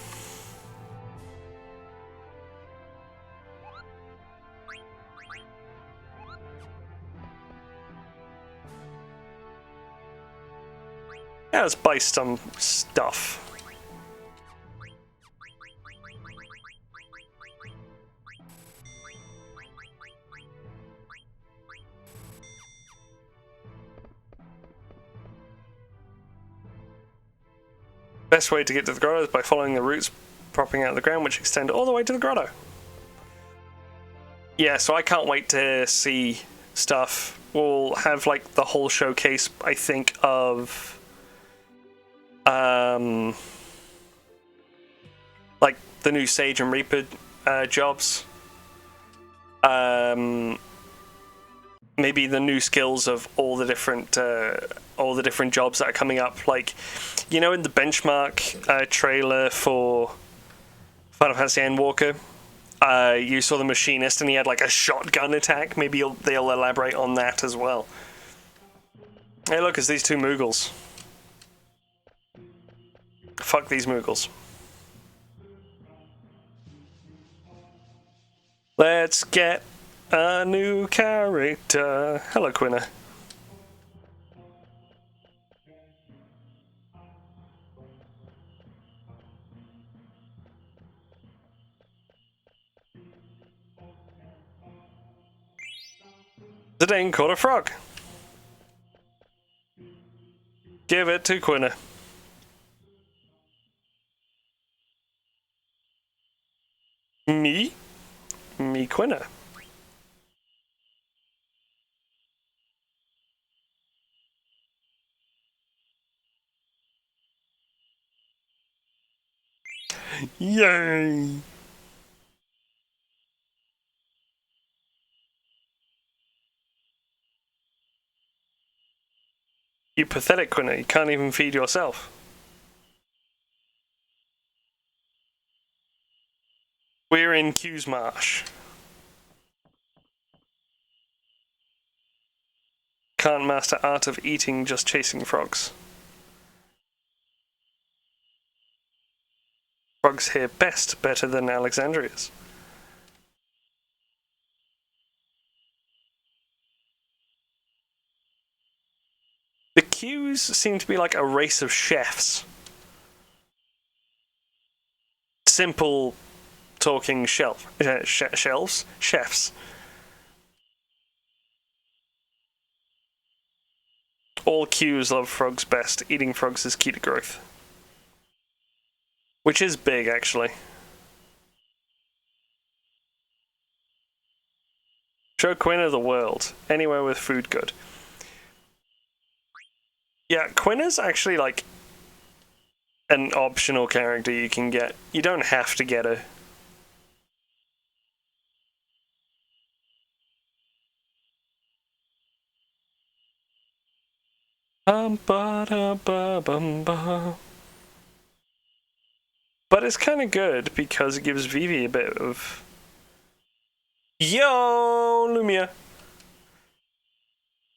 Yeah, let's buy some stuff. Best way to get to the grotto is by following the roots propping out of the ground, which extend all the way to the grotto. Yeah, so I can't wait to see stuff. We'll have, like, the whole showcase, I think, of like the new Sage and Reaper jobs. Maybe the new skills of all the different jobs that are coming up. Like, you know, in the benchmark trailer for Final Fantasy Endwalker, you saw the machinist and he had, like, a shotgun attack. Maybe they'll elaborate on that as well. Hey, look, it's these two Moogles. Fuck these Moogles. Let's get a new character. Hello, Quina. Zidane caught a frog. Give it to Quina. Me Quina. Yay! You pathetic Quina, you can't even feed yourself. We're in Q's Marsh. Can't master art of eating, just chasing frogs. Frogs here best, better than Alexandria's. The Qs seem to be like a race of chefs. Simple talking shelves. Chefs. All Qs love frogs best. Eating frogs is key to growth. Which is big, actually. Show Quina the world. Anywhere with food good. Yeah, Quina's actually, like, an optional character you can get. You don't have to get her. But it's kind of good because it gives Vivi a bit of... Yo, Lumia!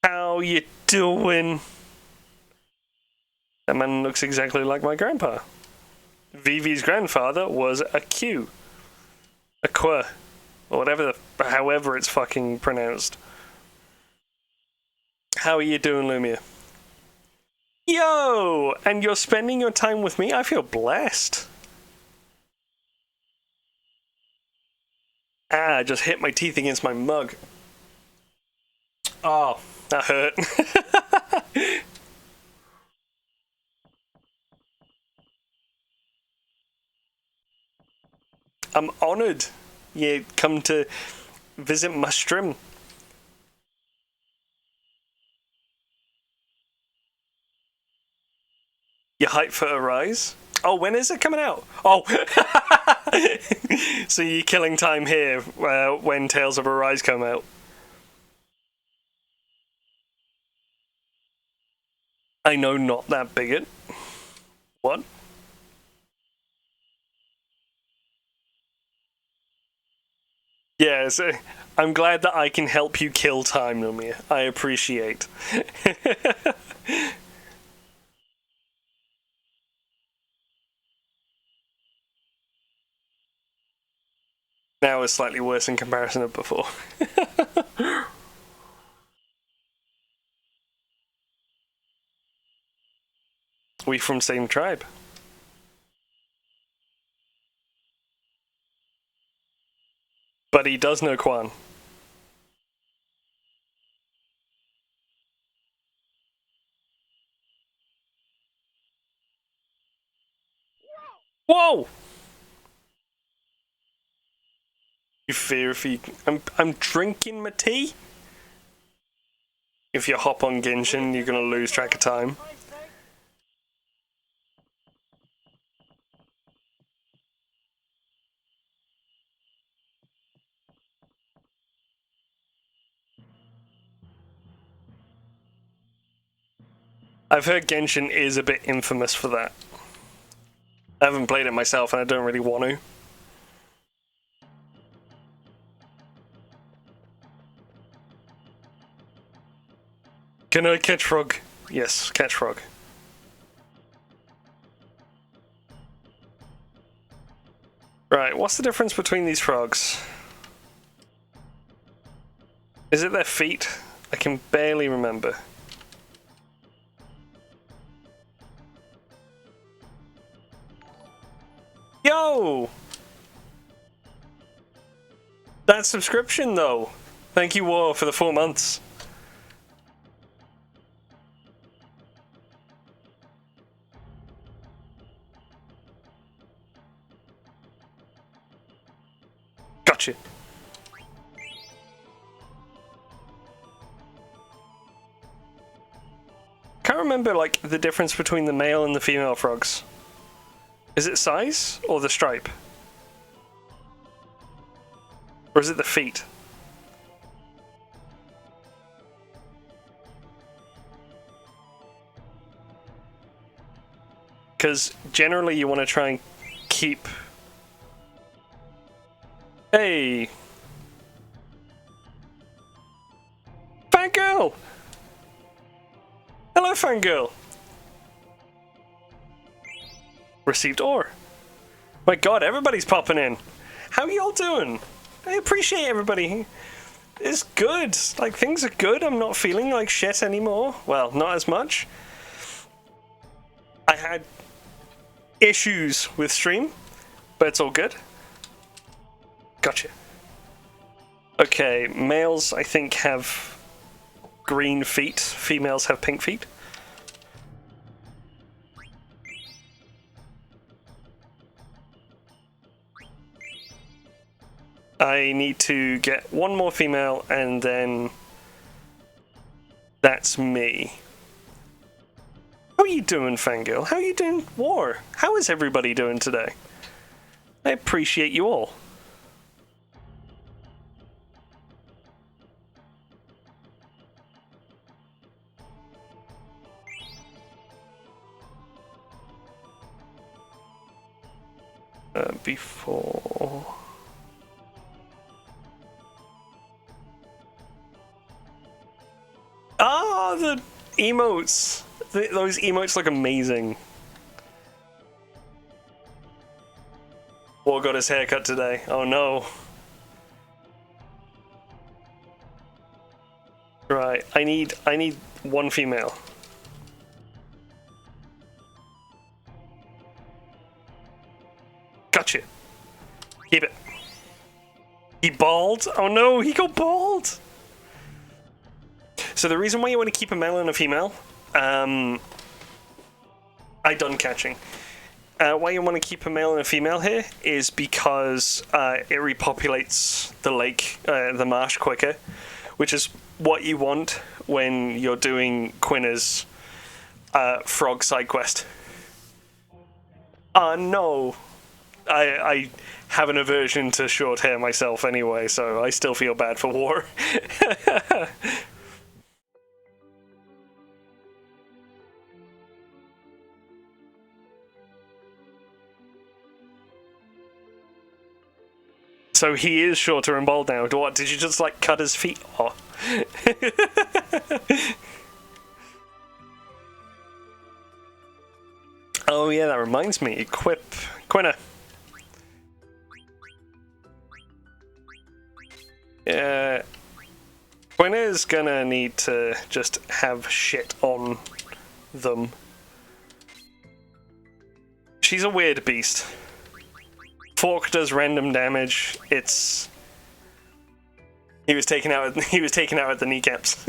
How you doing? That man looks exactly like my grandpa. Vivi's grandfather was a Q. A Qua. Or whatever however it's fucking pronounced. How are you doing, Lumia? Yo! And you're spending your time with me? I feel blessed. Ah, I just hit my teeth against my mug. Oh, that hurt. I'm honoured you come to visit my stream. You hype for Arise? Oh, when is it coming out? Oh! So you're killing time here when Tales of Arise come out. I know, not that bigot. What? Yeah, so I'm glad that I can help you kill time, Lumia. I appreciate. Now it's slightly worse in comparison of before. We from same tribe. But he does know Quan. Whoa! You fear if you... I'm drinking my tea? If you hop on Genshin, you're gonna lose track of time. I've heard Genshin is a bit infamous for that. I haven't played it myself and I don't really want to. Can I catch frog? Yes, catch frog. Right, what's the difference between these frogs? Is it their feet? I can barely remember. Yo! That subscription, though. Thank you, War, for the 4 months. Gotcha. Can't remember, like, the difference between the male and the female frogs. Is it size or the stripe? Or is it the feet? Because generally you want to try and keep... Hey! Fangirl! Hello, Fangirl! Received ore. My god, everybody's popping in. How y'all doing? I appreciate everybody. It's good. Like, things are good. I'm not feeling like shit anymore. Well, not as much. I had issues with stream, but it's all good. Gotcha. Okay, males, I think, have green feet. Females have pink feet. I need to get one more female, and then that's me. How are you doing, Fangirl? How are you doing, War? How is everybody doing today? I appreciate you all. Before... Ah, the emotes! Those emotes look amazing. War got his haircut today. Oh no. Right, I need one female. Gotcha. Keep it. He bald? Oh no, he got bald! So the reason why you want to keep a male and a female, I done catching. Why you want to keep a male and a female here is because it repopulates the lake, the marsh quicker, which is what you want when you're doing Quina's frog side quest. No. I have an aversion to short hair myself anyway, so I still feel bad for War. So he is shorter and bald now. What, did you just like cut his feet off? Oh yeah, that reminds me. Equip Quina. Quina is gonna need to just have shit on them. She's a weird beast. Fork does random damage. It's... He was taken out at the kneecaps.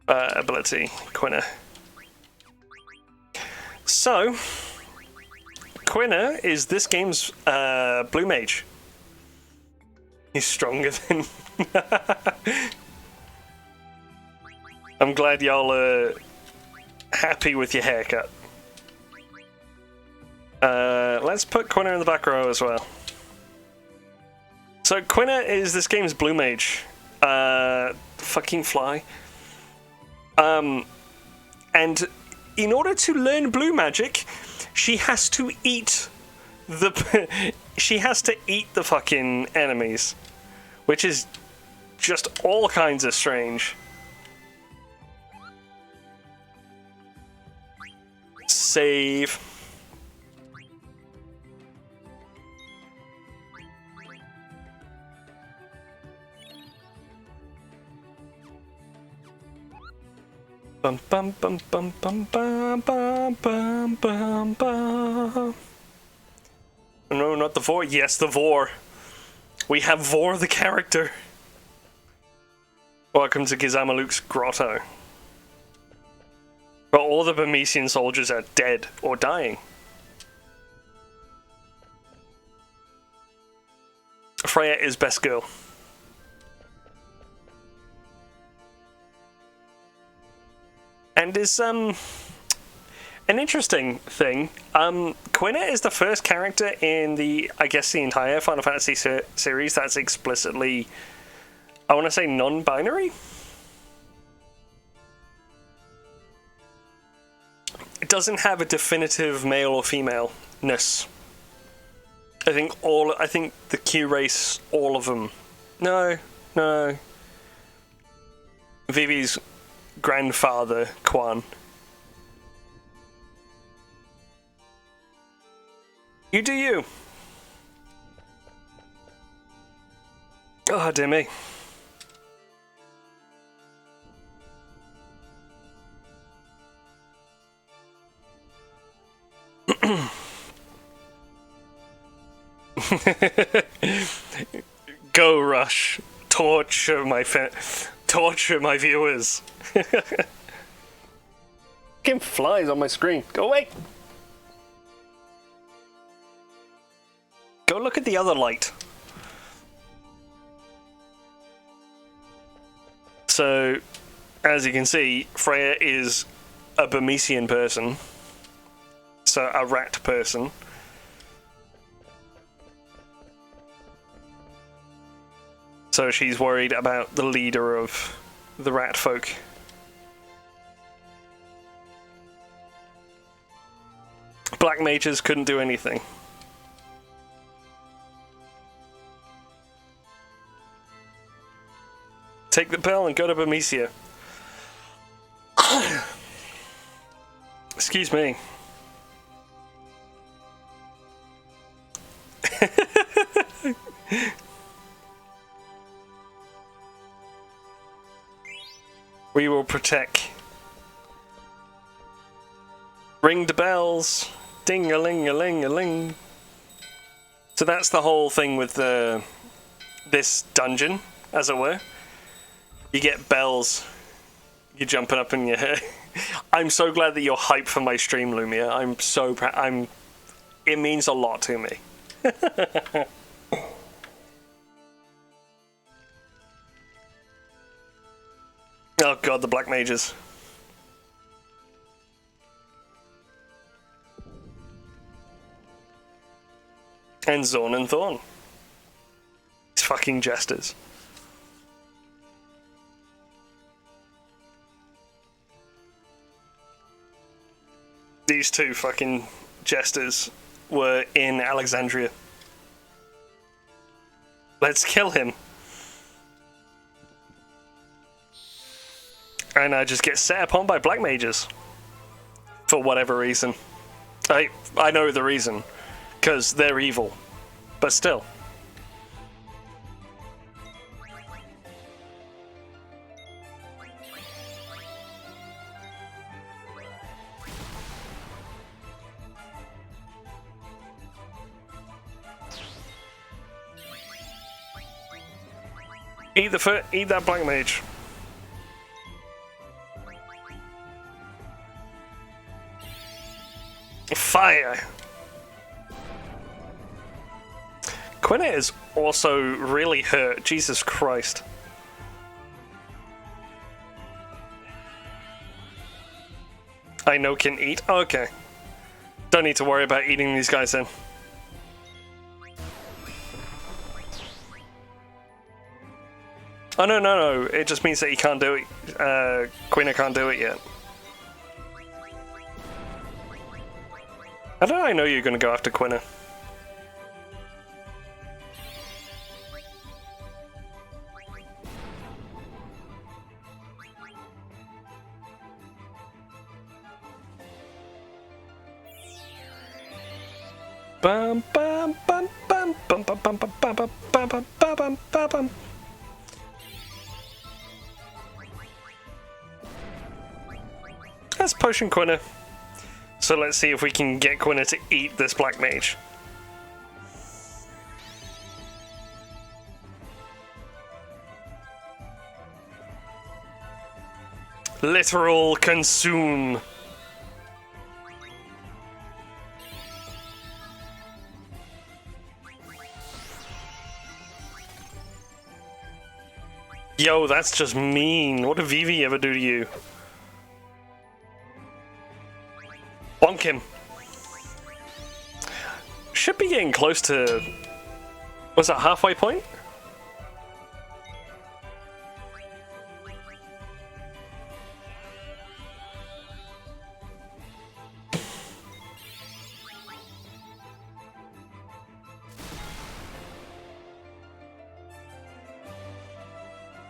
Ability, Quina. So, Quina is this game's blue mage. He's stronger than... I'm glad y'all are happy with your haircut. Let's put Quina in the back row as well. So Quina is this game's blue mage. Fucking fly. And in order to learn blue magic, she has to eat the she has to eat the fucking enemies, which is just all kinds of strange. Save. Bum bum bum bum bum bum bum bum bum bum. No, not the Vor. Yes, the Vor. We have Vor the character. Welcome to Gizamaluk's grotto. But all the Burmesian soldiers are dead or dying. Freya is best girl. And is an interesting thing. Quina is the first character in the, I guess, the entire Final Fantasy series that's explicitly, I want to say, non-binary. It doesn't have a definitive male or female-ness. I think the Q race, all of them. No. Vivi's grandfather, Quan. You do you. Oh, dear me. Go Rush. Torture my viewers. Game flies on my screen. Go away. Go look at the other light. So, as you can see, Freya is a Burmesian person. So, a rat person. So she's worried about the leader of the rat folk. Black mages couldn't do anything. Take the bell and go to Burmesia. Excuse me. We will protect. Ring the bells. Ding-a-ling-a-ling-a-ling. So that's the whole thing with this dungeon, as it were. You get bells. You're jumping up in your hair. I'm so glad that you're hyped for my stream, Lumia. I'm so proud. It means a lot to me. Oh god, the black mages. And Zorn and Thorn. These fucking jesters. These two fucking jesters were in Alexandria. Let's kill him. And I just get set upon by black mages. For whatever reason. I know the reason. Because they're evil. But still. Eat the foot, eat that black mage. Fire! Quina is also really hurt. Jesus Christ. I know can eat? Okay. Don't need to worry about eating these guys then. Oh no, it just means that he can't do it. Quina can't do it yet. How did I know you're gonna go after Quina? Bum bum bum bum bum bum bum bum bum bum bum bum bum bum. Let's potion Quina. So let's see if we can get Quina to eat this black mage. Literal consume. Yo, that's just mean. What did Vivi ever do to you? Bonk him. Should be getting close to... Was that halfway point?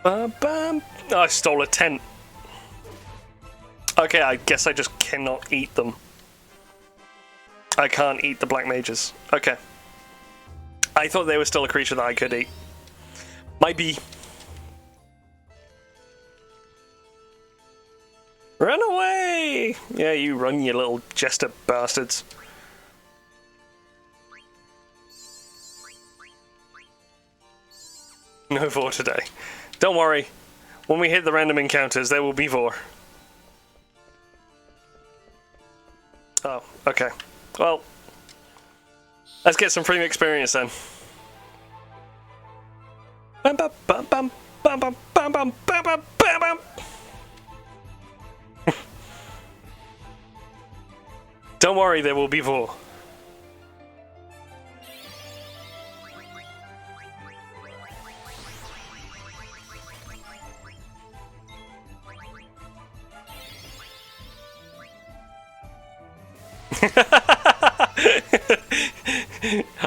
Bam. Oh, I stole a tent. Okay, I guess I just cannot eat them. I can't eat the black mages. Okay. I thought they were still a creature that I could eat. Might be. Run away! Yeah, you run, you little jester bastards. No Vor today. Don't worry. When we hit the random encounters, there will be Vor. Oh, okay. Well, Let's get some premium experience then. Bum, bum, bum, bum, bum, bum, bum, bum, bum, bum, bum. Don't worry, there will be more.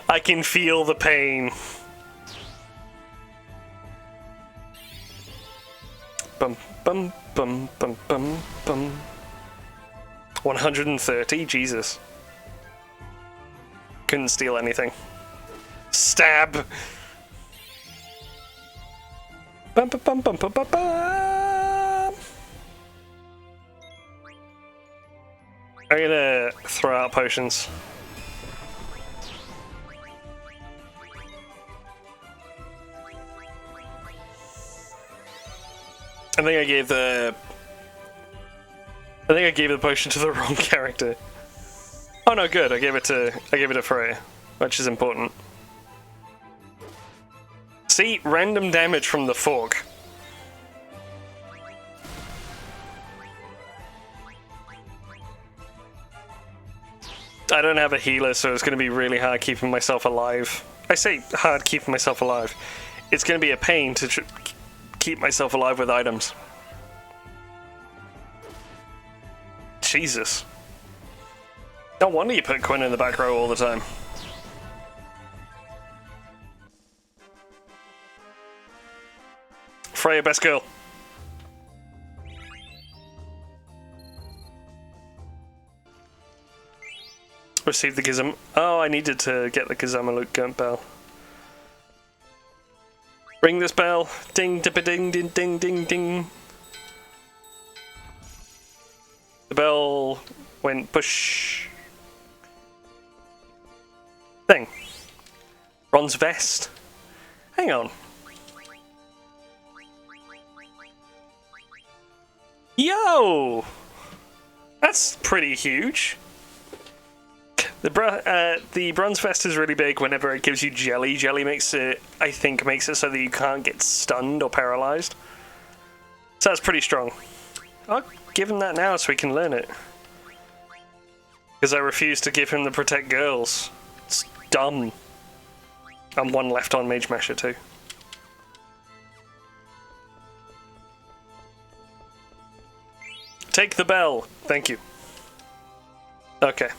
I can feel the pain. Bum bum bum bum bum bum. 130, Jesus. Couldn't steal anything. Stab. Bum bum bum bum bum bum bum. I'm gonna throw out potions. I think I gave the potion to the wrong character. Oh no, good. I gave it to Freya, which is important. See, random damage from the fork. I don't have a healer, so it's going to be really hard keeping myself alive. I say hard keeping myself alive. It's going to be a pain to keep myself alive with items. Jesus. No wonder you put Quinn in the back row all the time. Freya, best girl. Receive the Gizam. Oh, I needed to get the Gizamalut bell. Ring this bell. Ding, dippa, ding, ding, ding, ding, ding. The bell went push. Thing. Bronze vest. Hang on. Yo! That's pretty huge. The bronze vest is really big whenever it gives you jelly. Jelly makes it, I think, makes it so that you can't get stunned or paralyzed. So that's pretty strong. I'll give him that now so we can learn it. Because I refuse to give him the protect girls. It's dumb. I'm one left on Mage Masher too. Take the bell. Thank you. Okay.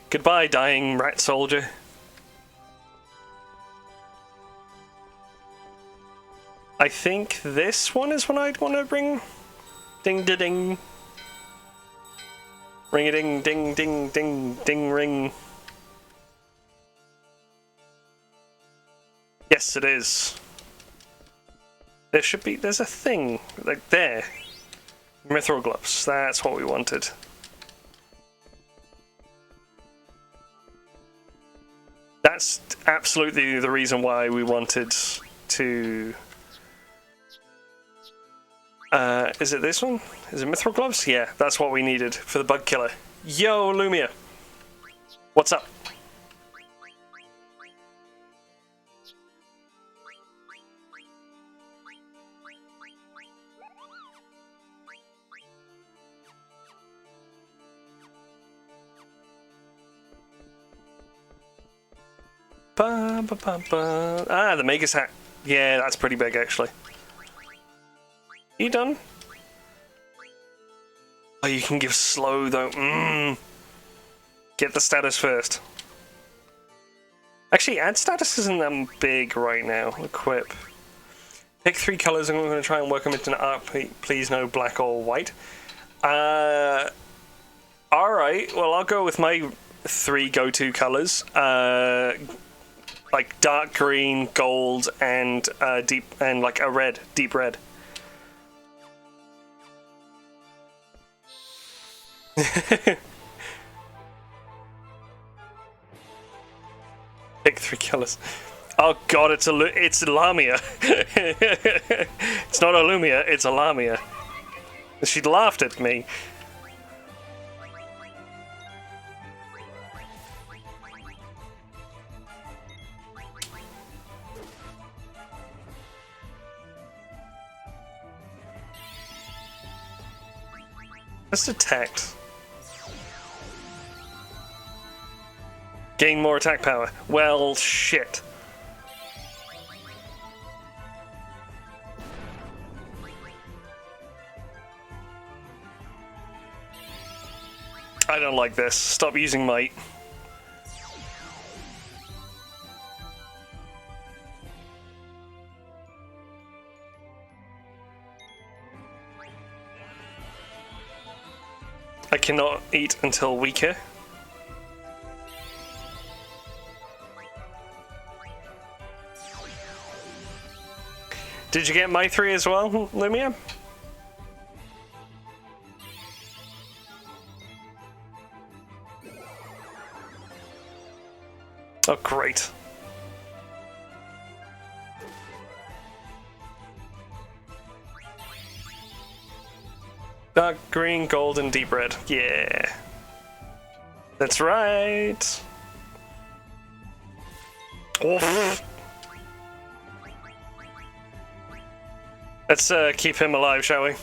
Goodbye, dying rat soldier. I think this one is one I'd want to bring. Ding da ding. Ring a ding ding ding ding ding ring. Yes, it is. There should be, there's a thing, like there. Mithril gloves, that's what we wanted. That's absolutely the reason why we wanted to... is it this one? Is it Mithril Gloves? Yeah, that's what we needed for the bug killer. Yo, Lumia! What's up? Ba, ba, ba, ba. Ah, the Magus hat. Yeah, that's pretty big, actually. You done? Oh, you can give slow, though. Get the status first. Actually, add status isn't that big right now. Equip. Pick 3 colors, and I'm going to try and work them into an art. Please no black or white. Alright, well, I'll go with my 3 go-to colors. Like dark green, gold, and deep, and like a red, deep red. Pick 3 colors. Oh god, it's Lamia. It's not a Lumia, it's a Lamia. She laughed at me. Let's detect. Gain more attack power. Well, shit. I don't like this. Stop using might. I cannot eat until weaker. Did you get my 3 as well, Lumia? Oh, great. Dark green, gold, and deep red. Yeah. That's right. Oof. Let's keep him alive, shall we?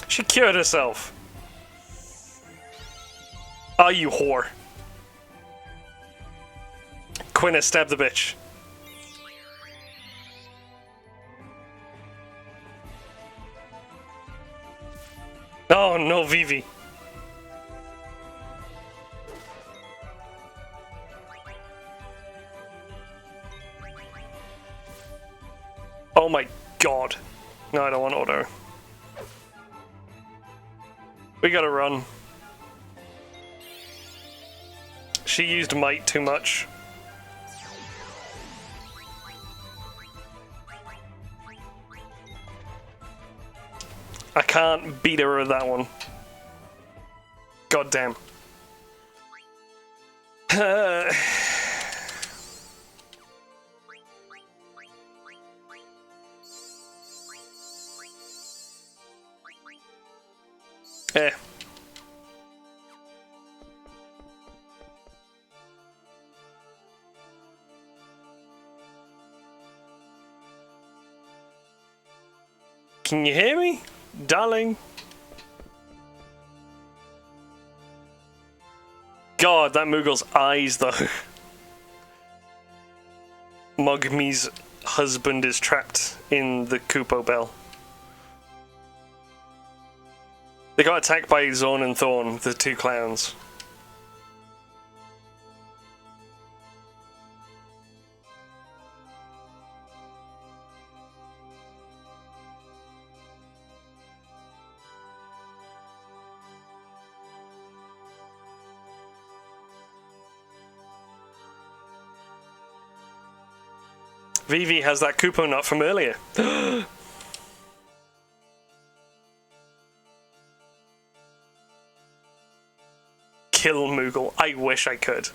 She cured herself. Ah, you whore. Quinna, stab the bitch. Oh no, Vivi. Oh my god. No, I don't want auto. We gotta run. She used might too much. I can't beat her with that one. God damn. Eh. Can you hear me, darling? God, that Moogle's eyes, though. Mogmi's husband is trapped in the Kupo Bell. They got attacked by Zorn and Thorn, the two clowns. Vivi has that Kupo nut from earlier. Kill Moogle. I wish I could.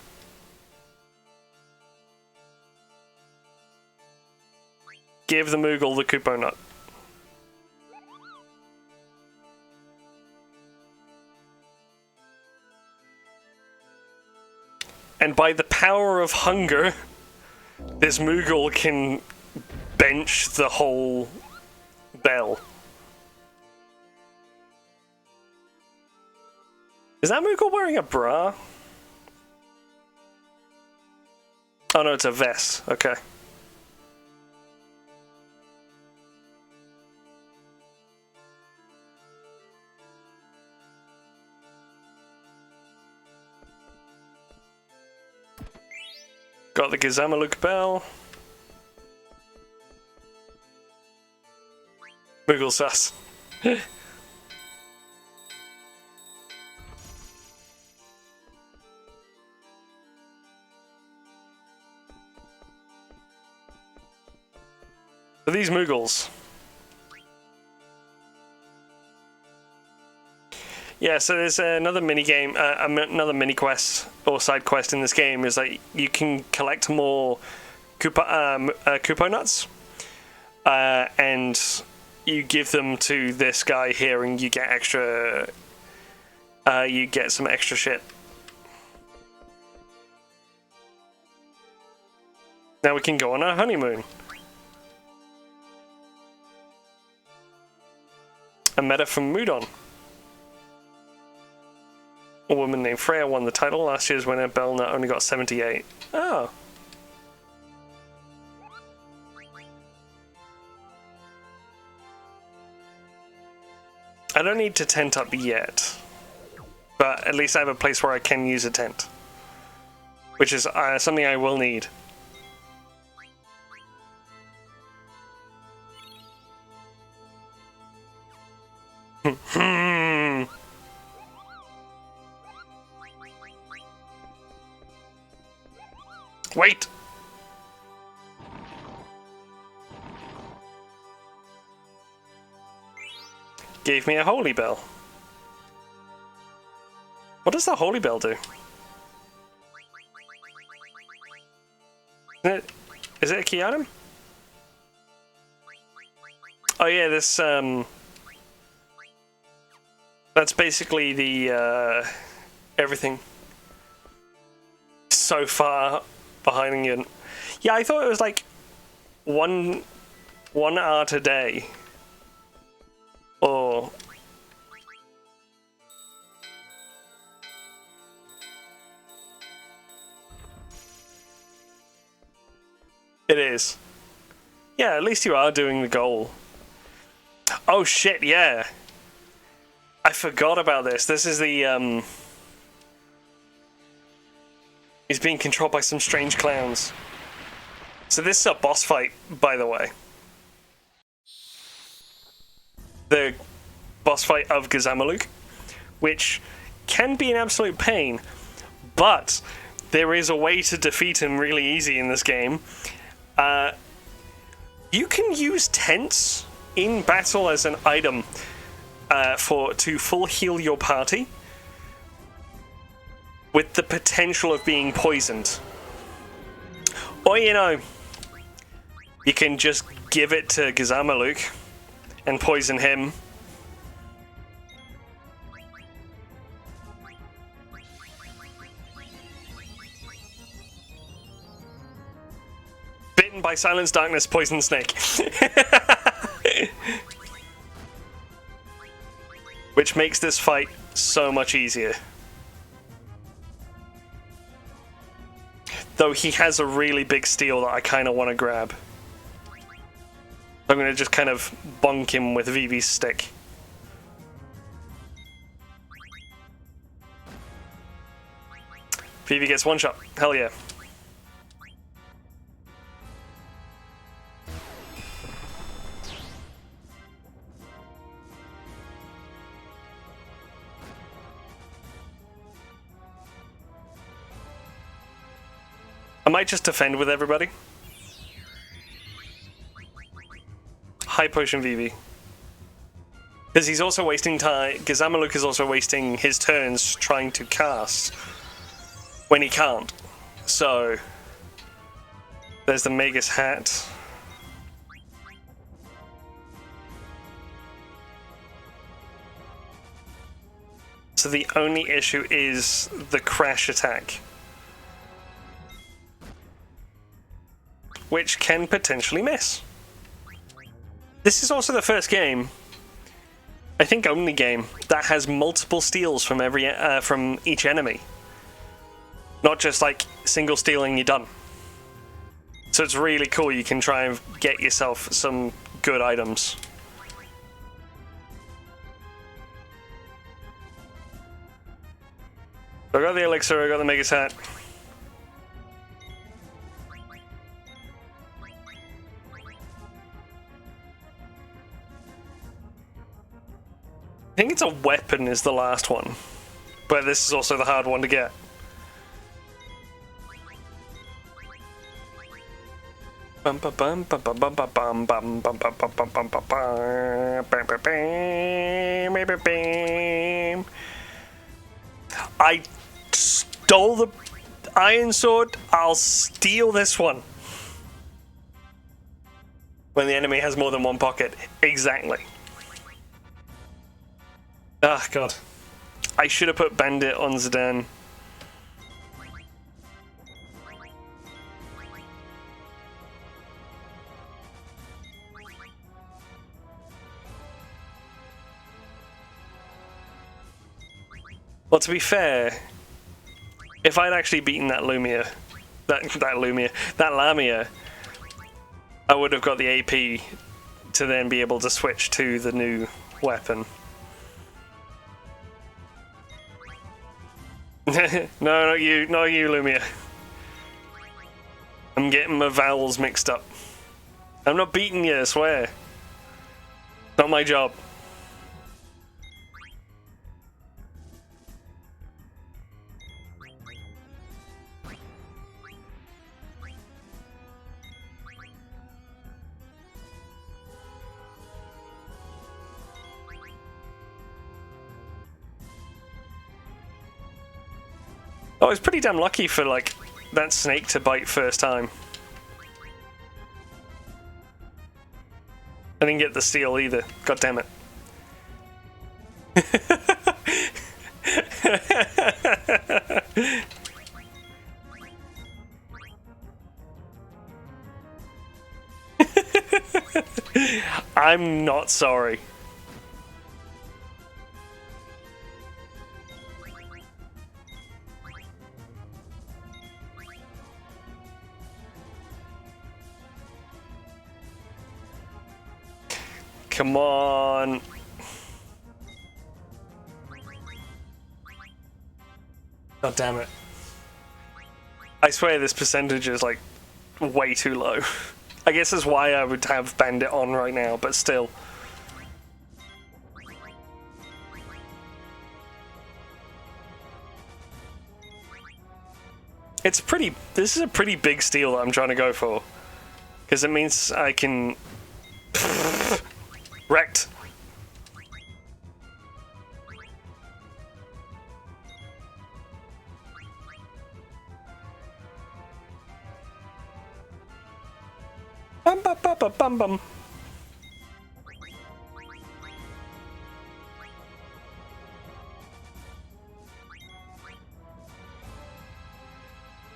Give the Moogle the Kupo nut. And by the power of hunger, this Moogle can bench the whole bell. Is that Moogle wearing a bra? Oh no, it's a vest. Okay. Got the Gizamaluke bell. Moogle sus. For these Moogles. Yeah, so there's another mini game, another mini quest or side quest in this game is that you can collect more Kupo nuts, and you give them to this guy here, and you get extra. You get some extra shit. Now we can go on our honeymoon. A meta from Mudon. A woman named Freya won the title. Last year's winner, Belna, only got 78. Oh. I don't need to tent up yet. But at least I have a place where I can use a tent. Which is something I will need. Wait! Gave me a holy bell. What does the holy bell do? Is it a key item? Oh yeah, this that's basically the everything so far behind you. Yeah, I thought it was like one art a day. Or it is. Yeah, at least you are doing the goal. Oh shit, yeah. I forgot about this. This is the he's being controlled by some strange clowns. So this is a boss fight, by the way. The boss fight of Gizamaluk, which can be an absolute pain, but there is a way to defeat him really easy in this game. You can use tents in battle as an item to full heal your party, with the potential of being poisoned. Or, you know, you can just give it to Gizamaluk and poison him. Bitten by Silence, Darkness, Poison Snake. Which makes this fight so much easier. Though he has a really big steel that I kind of want to grab. I'm going to just kind of bonk him with Vivi's stick. Vivi gets one shot. Hell yeah. I might just defend with everybody. High potion Vivi. Because he's also wasting time. Gizamaluk is also wasting his turns trying to cast when he can't. So there's the Magus hat. So the only issue is the crash attack, which can potentially miss. This is also the first game, I think only game, that has multiple steals from from each enemy. Not just like single stealing, you're done. So it's really cool, you can try and get yourself some good items. I got the elixir, I got the Magus hat. I think it's a weapon is the last one, but this is also the hard one to get. I stole the iron sword, I'll steal this one. When the enemy has more than one pocket. Exactly. Ah, God. I should have put Bandit on Zidane. Well, to be fair, if I'd actually beaten that Lumia, that Lamia, I would have got the AP to then be able to switch to the new weapon. No, not you, Lumia. I'm getting my vowels mixed up. I'm not beating you, I swear. Not my job. I was pretty damn lucky for, like, that snake to bite first time. I didn't get the steel either. God damn it. I'm not sorry. Come on. God damn it. I swear this percentage is like way too low. I guess that's why I would have Bandit on right now, but still. It's pretty. This is a pretty big steal that I'm trying to go for. Because it means I can. Wrecked. Bum bum bum bum bum bum.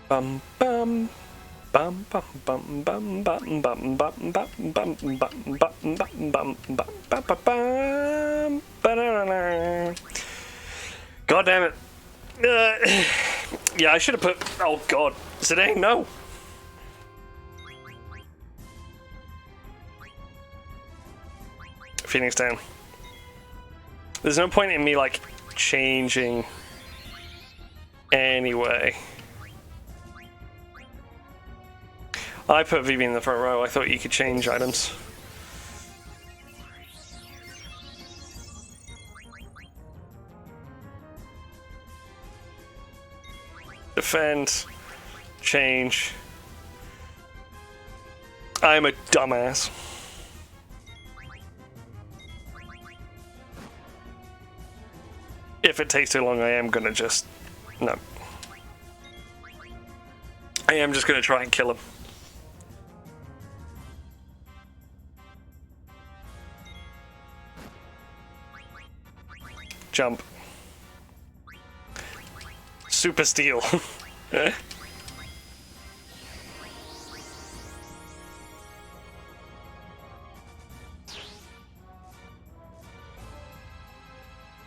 Bum bum. Bum bum bum bum bum bum bum bum bum bum bum bum bum bum bum. God damn it. Yeah, I should have put. Oh god. Zidane, no. Phoenix down. There's no point in me like changing anyway. I put Vivi in the front row. I thought you could change items. Defend. Change. I'm a dumbass. If it takes too long, I am gonna just... No. I am just gonna try and kill him. Jump. Super steal.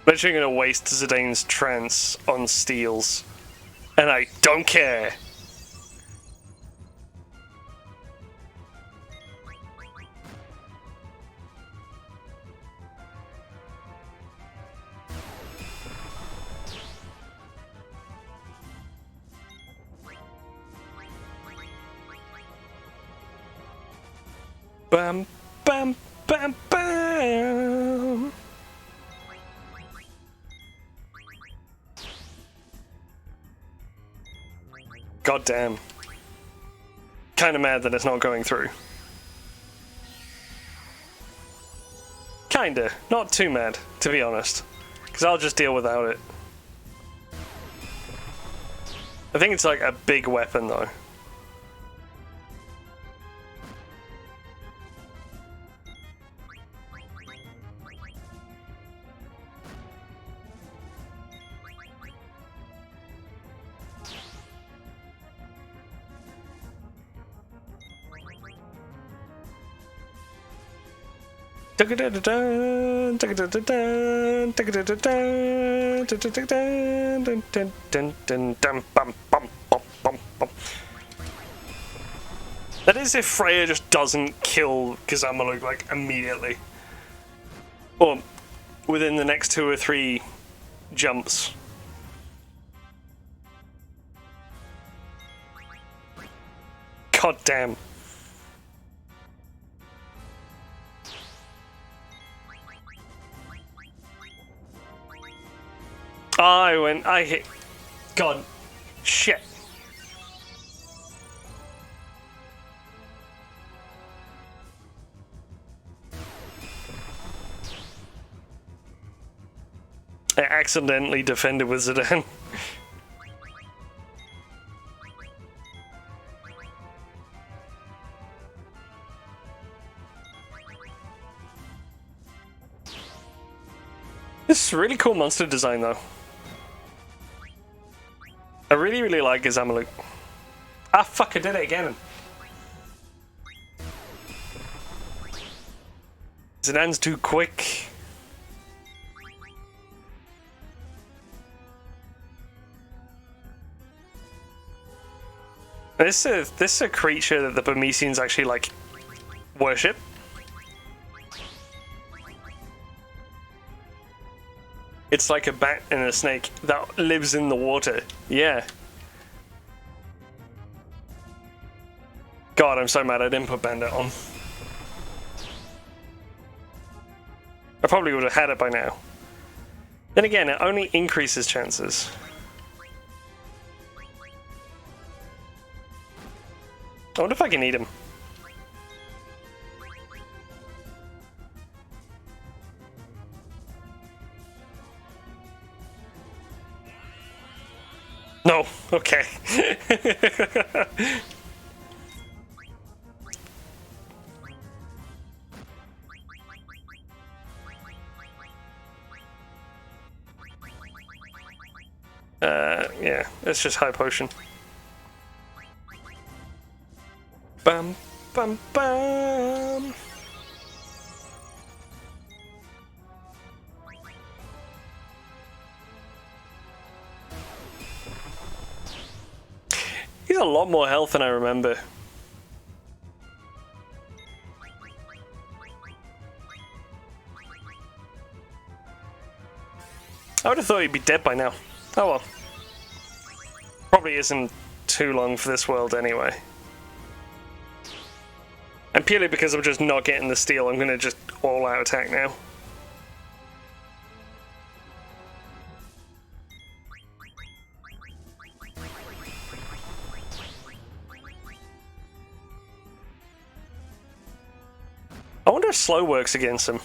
Literally gonna waste Zidane's trance on steals. And I don't care. Bam, bam, bam, bam. God damn. Kinda mad that it's not going through. Kinda. Not too mad, to be honest. Because I'll just deal without it. I think it's like a big weapon though. That is if Freya just doesn't kill Kazamalu like immediately. Or within the next 2 or 3 jumps. God damn. I hit. God. Shit. I accidentally defended with Zidane. This is really cool monster design, though. I really, really like Kazamalu. Ah, fuck, I did it again. Zidane's too quick. This is a creature that the Burmesians actually, like, worship. It's like a bat and a snake that lives in the water. Yeah. God, I'm so mad I didn't put Bandit on. I probably would have had it by now. Then again, it only increases chances. I wonder if I can eat him. No, okay. Yeah, it's just high potion. Bum, bum, bum. He's a lot more health than I remember. I would have thought he'd be dead by now. Oh well. Probably isn't too long for this world anyway. And purely because I'm just not getting the steal, I'm going to just all-out attack now. I wonder if slow works against him.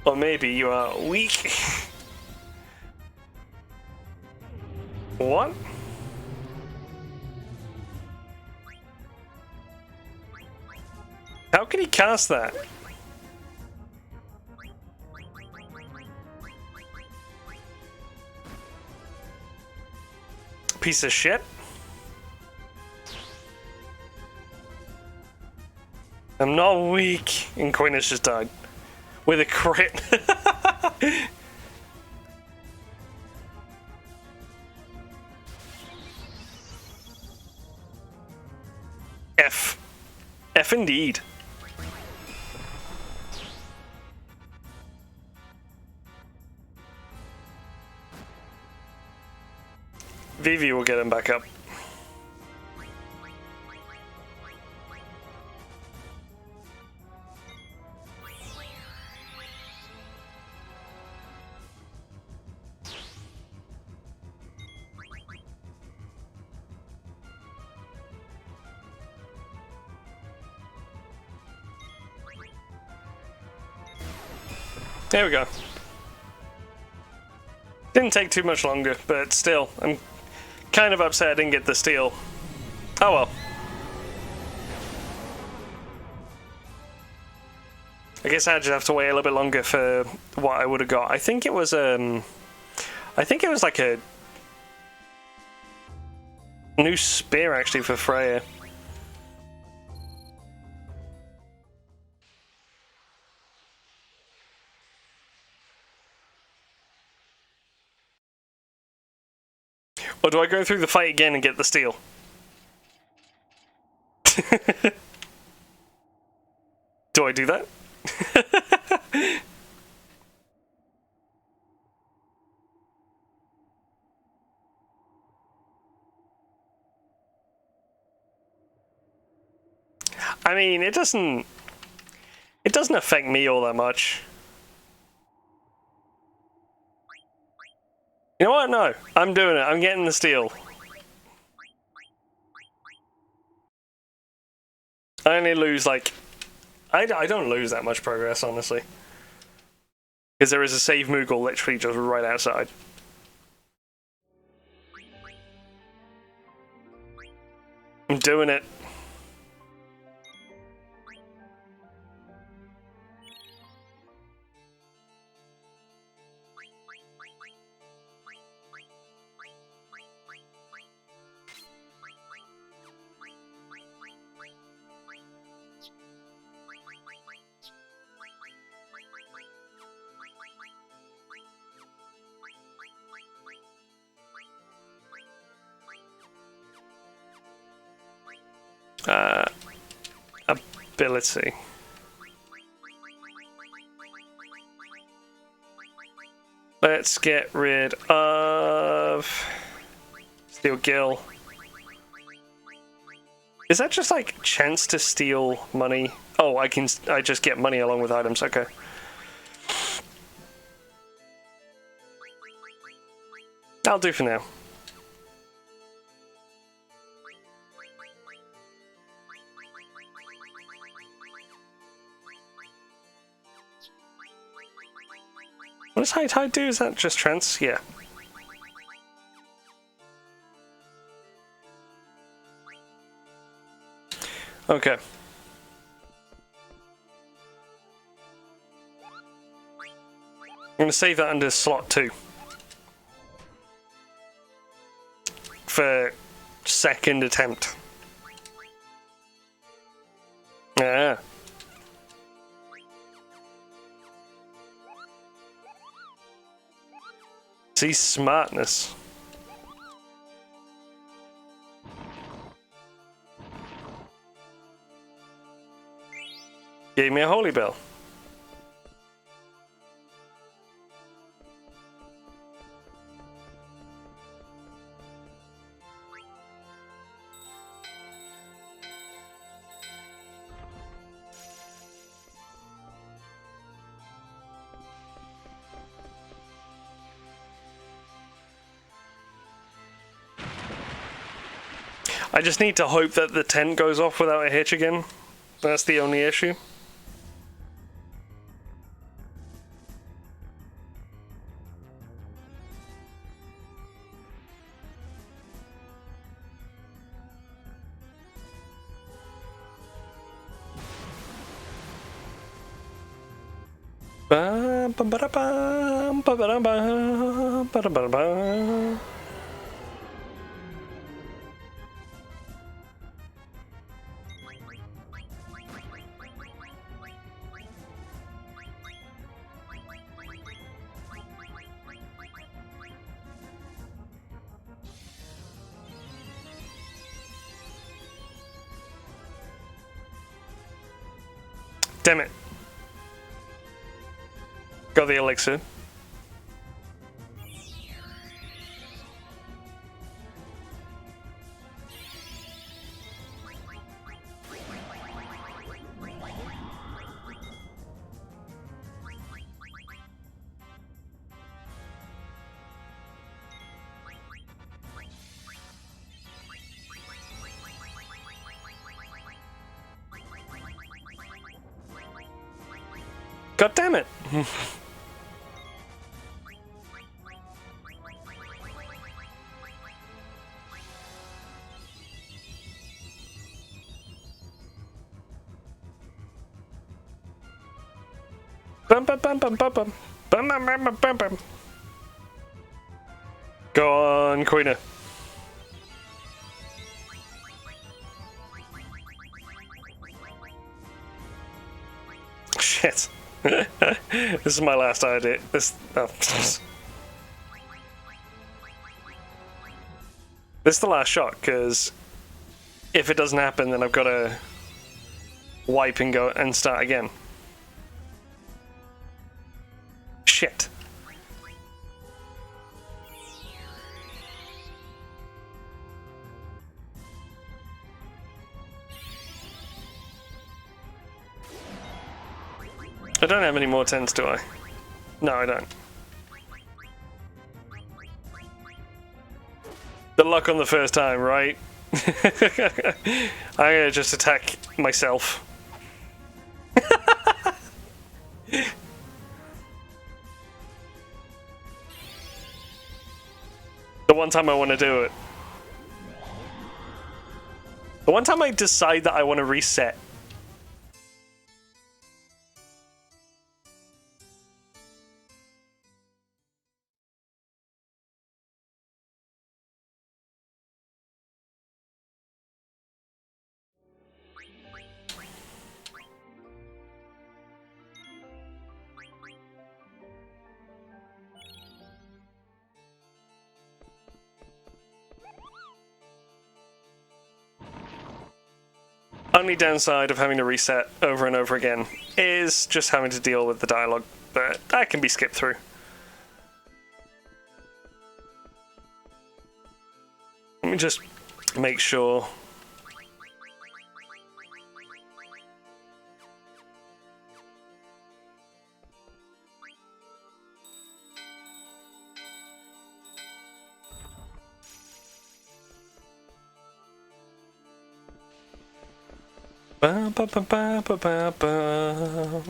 Or maybe you are weak. What? How can he cast that? Piece of shit. I'm not weak. And Quintus just died. With a crit. F. F indeed. Vivi will get him back up. There we go. Didn't take too much longer, but still, I'm kind of upset I didn't get the steal. Oh well. I guess I just have to wait a little bit longer for what I would have got. I think it was I think it was like a new spear actually for Freya. Or do I go through the fight again and get the steel? Do I do that? I mean, it doesn't affect me all that much. You know what? No, I'm doing it. I'm getting the steel. I only lose like... I don't lose that much progress, honestly. Because there is a save Moogle literally just right outside. I'm doing it. Ability. Let's get rid of Steel Gill. Is that just like chance to steal money? Oh, I just get money along with items, okay. That'll do for now. What does High Tide do? Is that just trance? Yeah. Okay. I'm going to save that under slot 2. For second attempt. Yeah. See, smartness. Gave me a holy bell. I just need to hope that the tent goes off without a hitch again. That's the only issue. Damn it. Got the elixir. God damn it! Bum bum bum bum bum bum bum bum bum bum bum. Go on, Queener. Shit. This is my last idea. This is the last shot, because if it doesn't happen, then I've got to wipe and go and start again. Shit. I don't have any more 10s, do I? No, I don't. The luck on the first time, right? I'm gonna just attack myself. The one time I want to do it. The one time I decide that I want to reset. Only downside of having to reset over and over again is just having to deal with the dialogue, but that can be skipped through. Let me just make sure. Ba, ba, ba, ba, ba, ba, ba.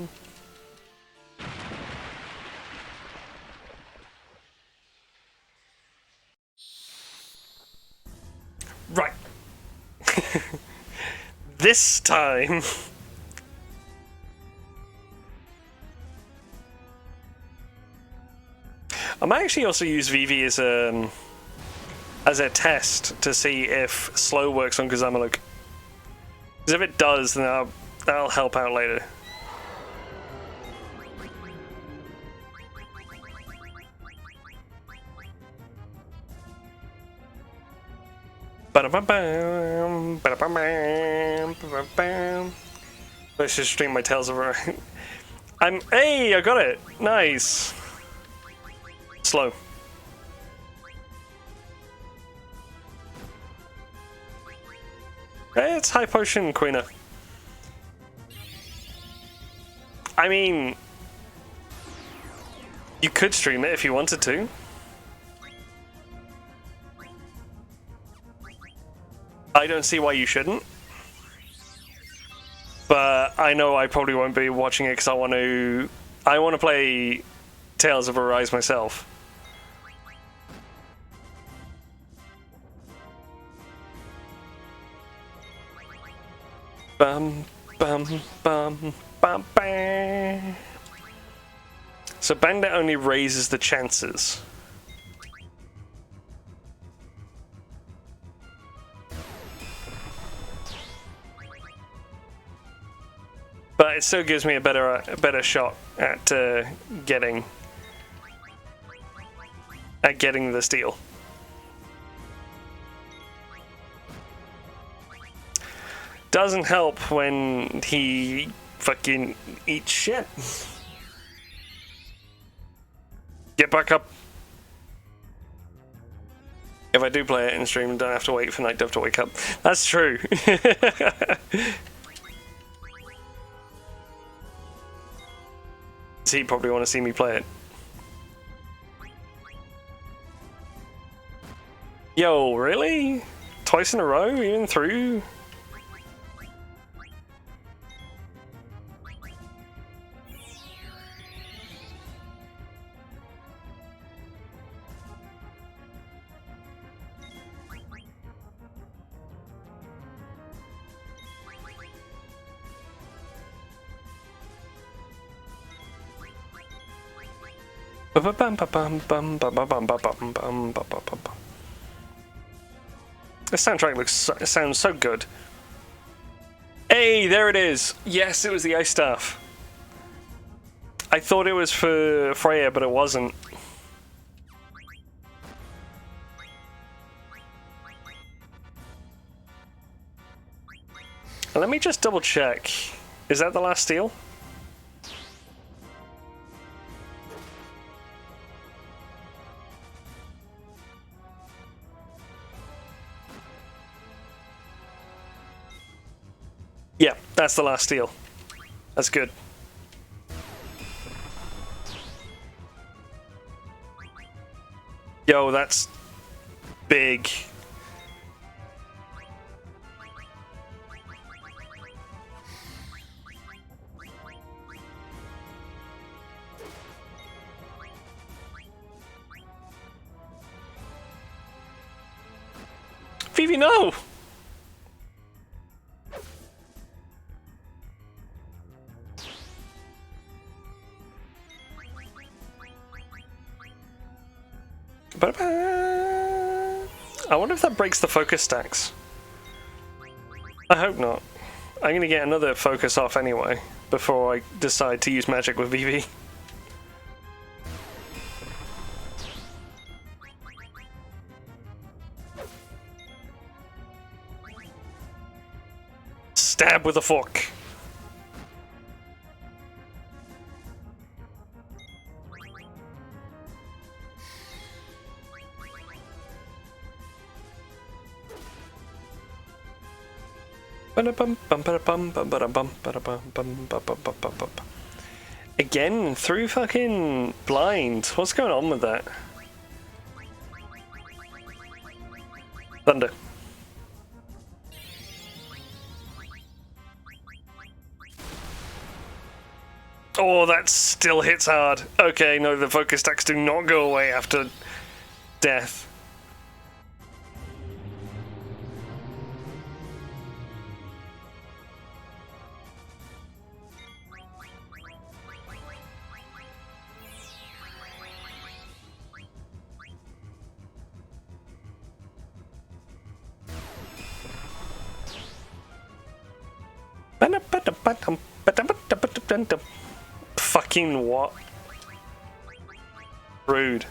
Right. This time. I might actually also use Vivi as a test to see if slow works on Kazamaluk. Because if it does, then that'll help out later. Ba-da-ba-bam, ba-da-ba-bam, ba-da-bam. Let's just stream my Tales of Arise. Hey, I got it! Nice! Slow. Hey, it's High Potion, Queener. I mean, you could stream it if you wanted to. I don't see why you shouldn't. But I know I probably won't be watching it because I want to play Tales of Arise myself. Bum, bum, bum, bum, bam. So Bandit only raises the chances. But it still gives me a better shot at getting the steal. Doesn't help when he fucking eats shit. Get back up. If I do play it in stream and don't have to wait for Night Dove to wake up. That's true. He probably want to see me play it. Yo, really? Twice in a row, even through? This soundtrack sounds so good. Hey, there it is. Yes, it was the ice staff. I thought it was for Freya, but it wasn't. Let me just double check. Is that the last steel? Yeah, that's the last steel. That's good. Yo, that's big. Phoebe, no! I wonder if that breaks the focus stacks. I hope not. I'm gonna get another focus off anyway, before I decide to use magic with Vivi. Stab with a fork. Again, through fucking blind. What's going on with that? Thunder. Oh, that still hits hard. Okay, no, the focus stacks do not go away after death. Fucking what? Rude.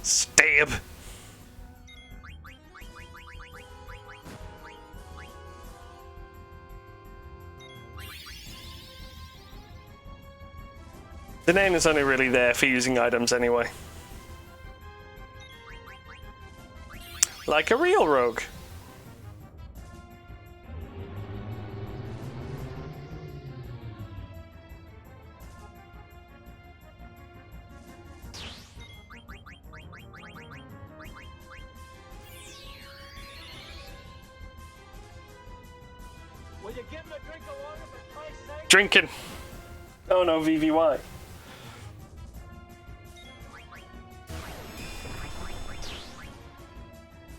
Stab. The name is only really there for using items anyway. Like a real rogue. Will you give him a drink of water for Christ's sake? Drinking. Oh no, VVY.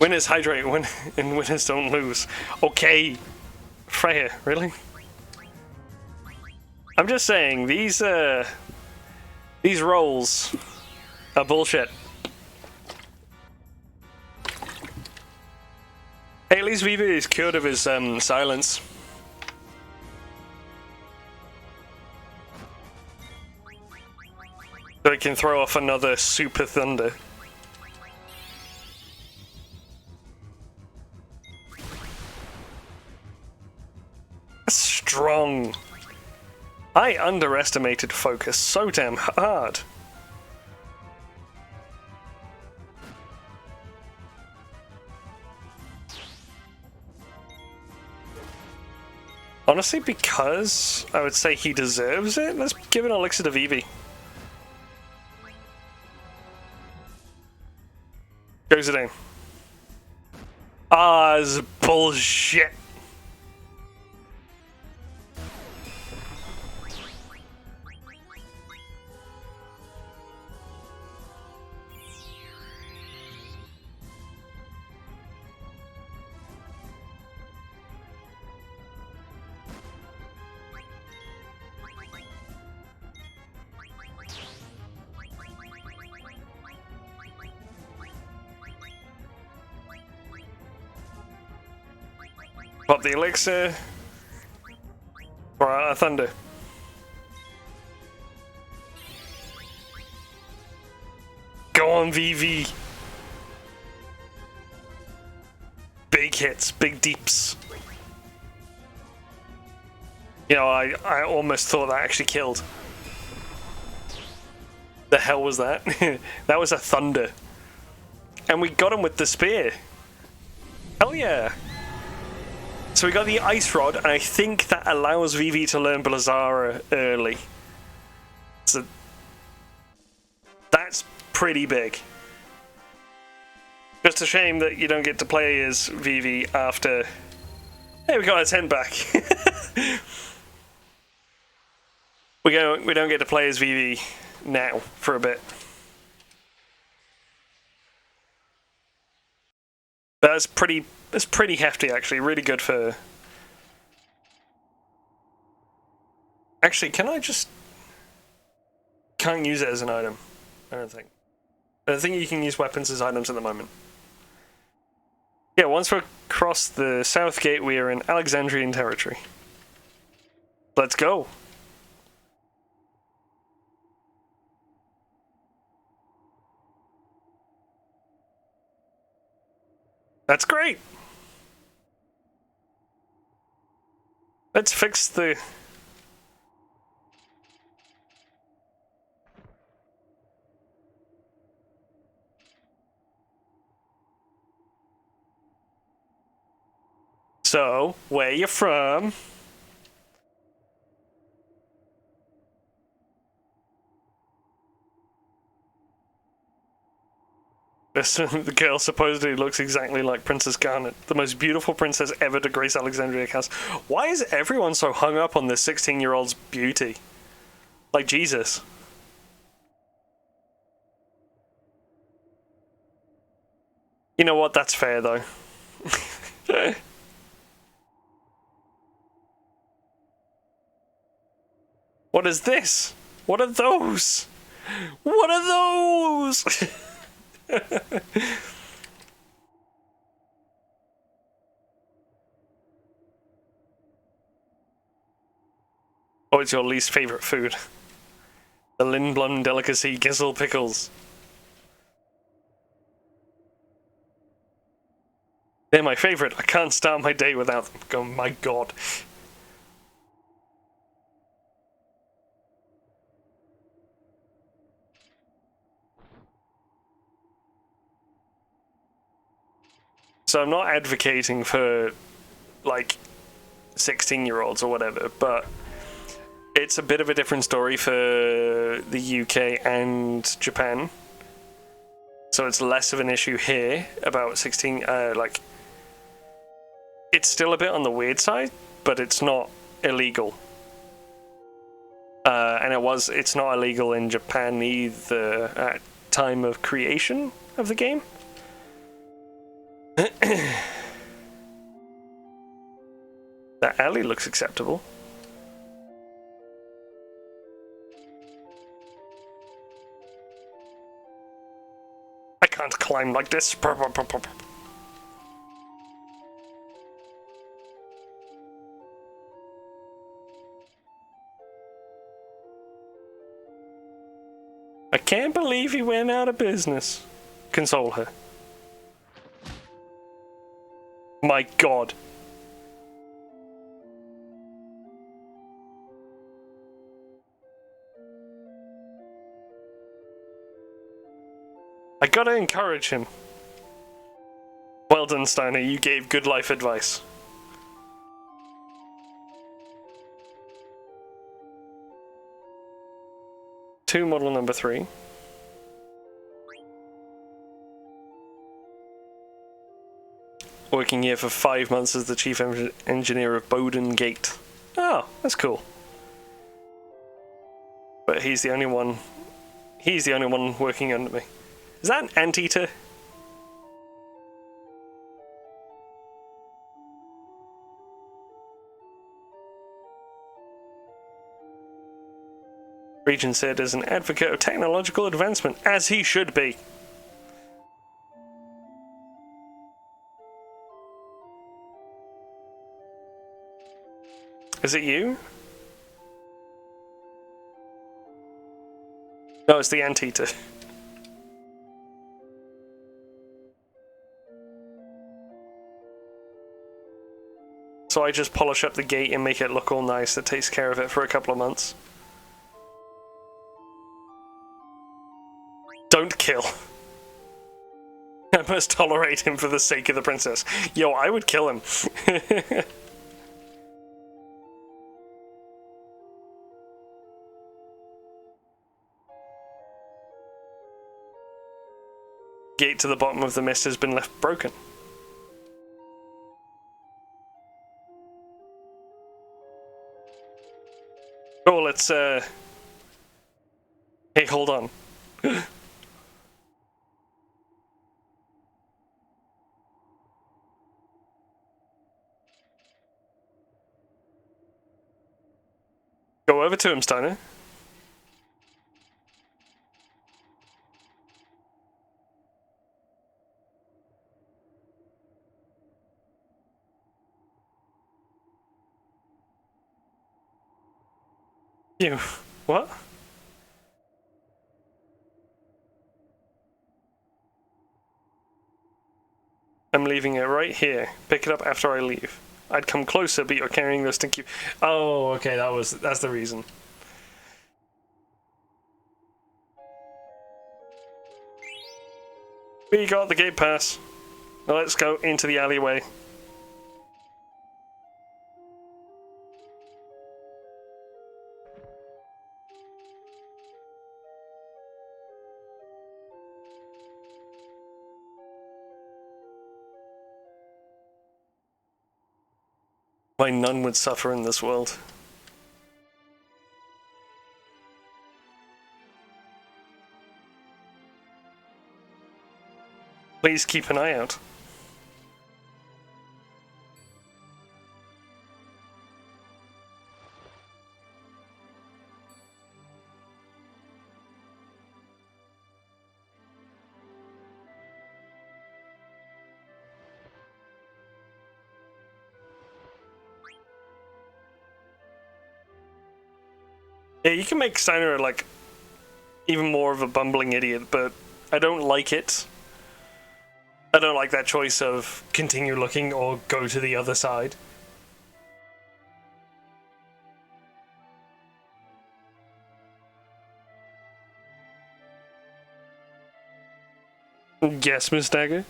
Winners hydrate, and winners don't lose. Okay. Freya, really? I'm just saying, these rolls are bullshit. Hey, at least Vivi is cured of his silence. So he can throw off another super thunder. Strong. I underestimated focus so damn hard. Honestly, because I would say he deserves it, let's give an elixir to Vivi. Goes it in. Ah, it's bullshit. Pop the elixir. For our thunder. Go on, VV. Big hits, big deeps. You know, I almost thought that actually killed. The hell was that? That was a thunder. And we got him with the spear. Hell yeah. So we got the ice rod, and I think that allows VV to learn Blazara early. So that's pretty big. Just a shame that you don't get to play as VV after... Hey, we got our tent back. we don't get to play as VV now for a bit. That's pretty hefty, actually. Really good for... Actually, can I just... Can't use it as an item, I don't think. I don't think you can use weapons as items at the moment. Yeah, once we're across the south gate, we are in Alexandrian territory. Let's go. That's great. Let's fix the... So, where you from? The girl supposedly looks exactly like Princess Garnet, the most beautiful princess ever to grace Alexandria Castle. Why is everyone so hung up on this 16-year-old's beauty? Like Jesus. You know what? That's fair, though. What is this? What are those? What are those? What's your least favorite food? The Lindlum delicacy Gizzle pickles. They're my favorite. I can't start my day without them. Oh my god. So I'm not advocating for, like, 16-year-olds or whatever, but it's a bit of a different story for the UK and Japan. So it's less of an issue here about 16, like... It's still a bit on the weird side, but it's not illegal. And it's not illegal in Japan either at time of creation of the game. That alley looks acceptable. I can't climb like this. I can't believe he went out of business. Console her. My god. I gotta encourage him. Well done, Steiner. You gave good life advice. To model number 3. Working here for 5 months as the chief engineer of Bowden Gate. Oh, that's cool. But he's the only one. He's the only one working under me. Is that an anteater? Regent said as an advocate of technological advancement, as he should be. Is it you? No, it's the anteater. So I just polish up the gate and make it look all nice. That takes care of it for a couple of months. Don't kill. I must tolerate him for the sake of the princess. Yo, I would kill him. Gate to the bottom of the mist has been left broken. Cool, let's Hey, hold on. Go over to him, Steiner. You. What? I'm leaving it right here. Pick it up after I leave. I'd come closer, but you're carrying the stinky... Oh, okay, that's the reason. We got the gate pass. Now let's go into the alleyway. Why none would suffer in this world. Please keep an eye out. Yeah, you can make Steiner like even more of a bumbling idiot, but I don't like it. I don't like that choice of continue looking or go to the other side. Yes, Miss Dagger.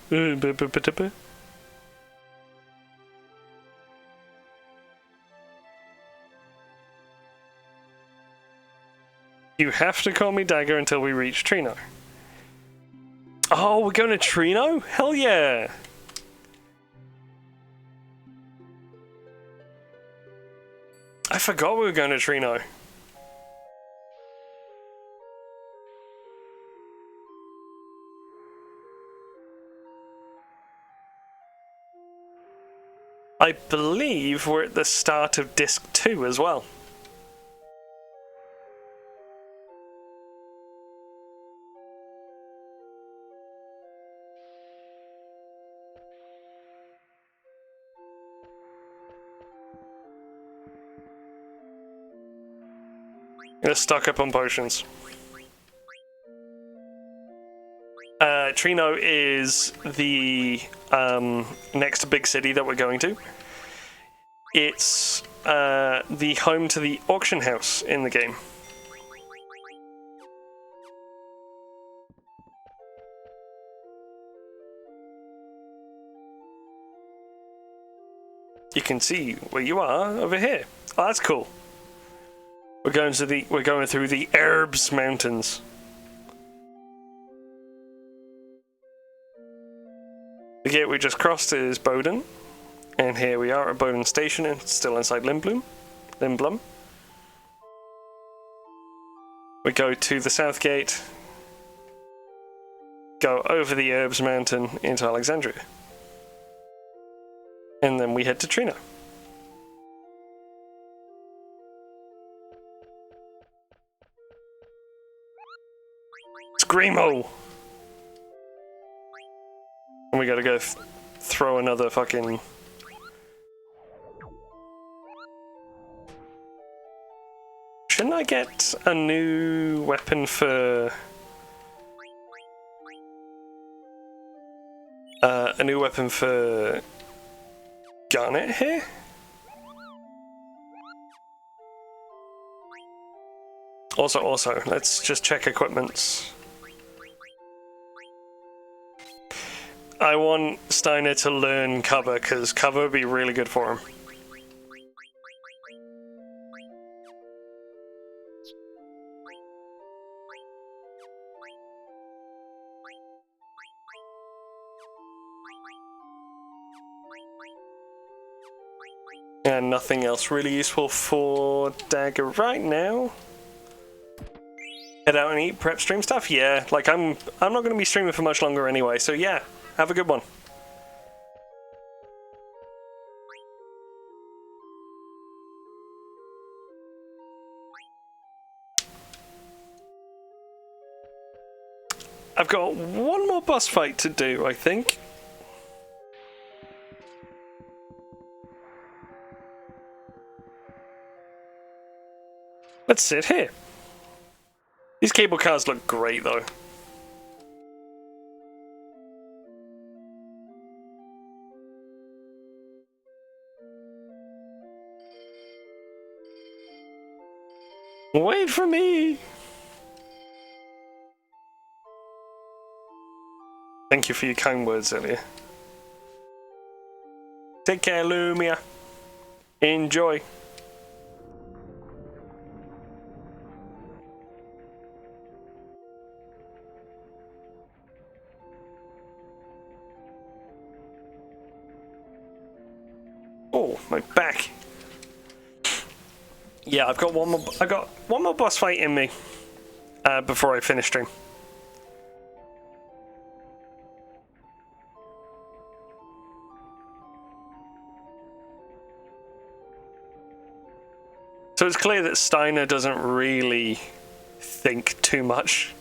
You have to call me Dagger until we reach Trino. Oh, we're going to Trino? Hell yeah! I forgot we were going to Trino. I believe we're at the start of Disc 2 as well. Gonna stock up on potions. Trino is the next big city that we're going to. It's the home to the auction house in the game. You can see where you are over here. Oh, that's cool. We're going through the Herbs Mountains. The gate we just crossed is Bowden, and here we are at Bowden Station, and still inside Lindlum. We go to the south gate, go over the Herbs Mountain into Alexandria, and then we head to Trino. Screamo! And we gotta go throw another fucking... shouldn't I get a new weapon for... a new weapon for Garnet here? Also, let's just check equipments. I want Steiner to learn cover, because cover would be really good for him. And nothing else really useful for Dagger right now. Head out and eat, prep stream stuff? Yeah, like I'm not going to be streaming for much longer anyway, so yeah, have a good one. I've got one more boss fight to do, I think. Let's sit here. These cable cars look great, though. Wait for me! Thank you for your kind words earlier. Take care, Lumia. Enjoy. Oh, my back. Yeah, I got one more boss fight in me before I finish stream. So it's clear that Steiner doesn't really think too much.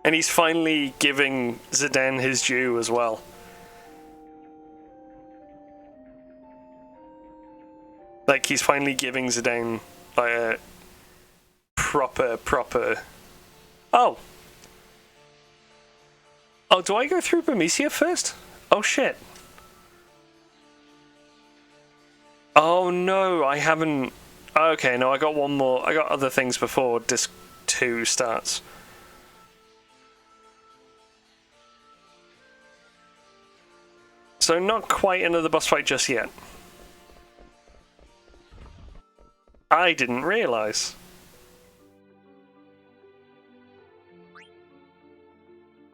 And he's finally giving Zidane his due as well. Like, he's finally giving Zidane like a proper... Oh! Oh, do I go through Bermesia first? Oh, shit. Oh, no, I haven't... Okay, no, I got one more. I got other things before Disc 2 starts. So not quite another boss fight just yet. I didn't realise.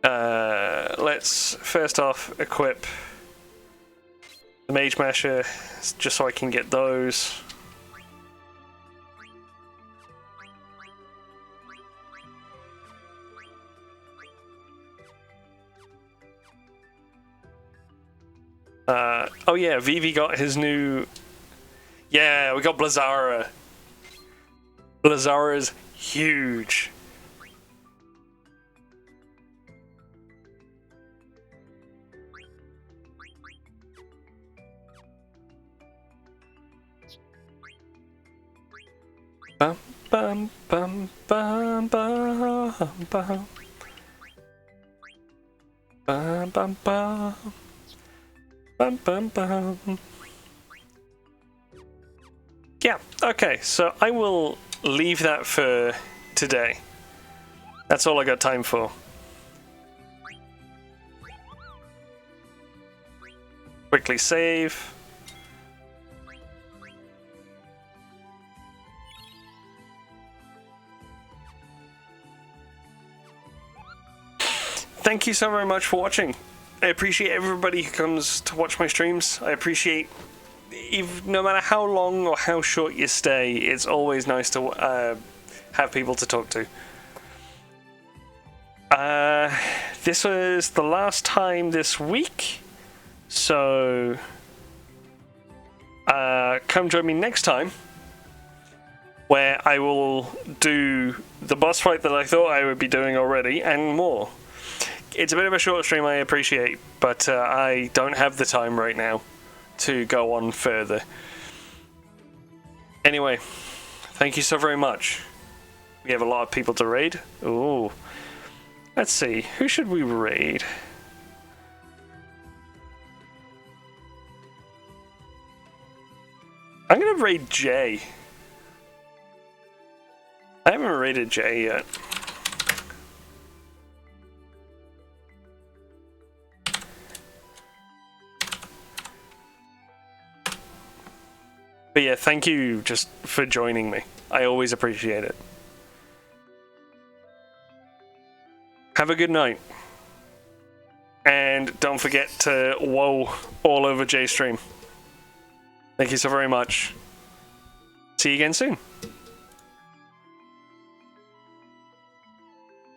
Let's first off equip the Mage Masher, just so I can get those. Oh yeah, Vivi got his new... Yeah, we got Blazara. Blazara's huge. Bum bum bum bum bum bum bum bum bum. Bum, bum, bum. Yeah, okay, so I will leave that for today. That's all I got time for. Quickly save. Thank you so very much for watching. I appreciate everybody who comes to watch my streams. I appreciate, no matter how long or how short you stay, it's always nice to have people to talk to. This was the last time this week, so come join me next time, where I will do the boss fight that I thought I would be doing already, and more. It's a bit of a short stream, I appreciate, but I don't have the time right now to go on further. Anyway, thank you so very much. We have a lot of people to raid. Ooh. Let's see, who should we raid? I'm gonna raid Jay. I haven't raided Jay yet. But yeah, thank you just for joining me. I always appreciate it. Have a good night. And don't forget to whoa all over JStream. Thank you so very much. See you again soon.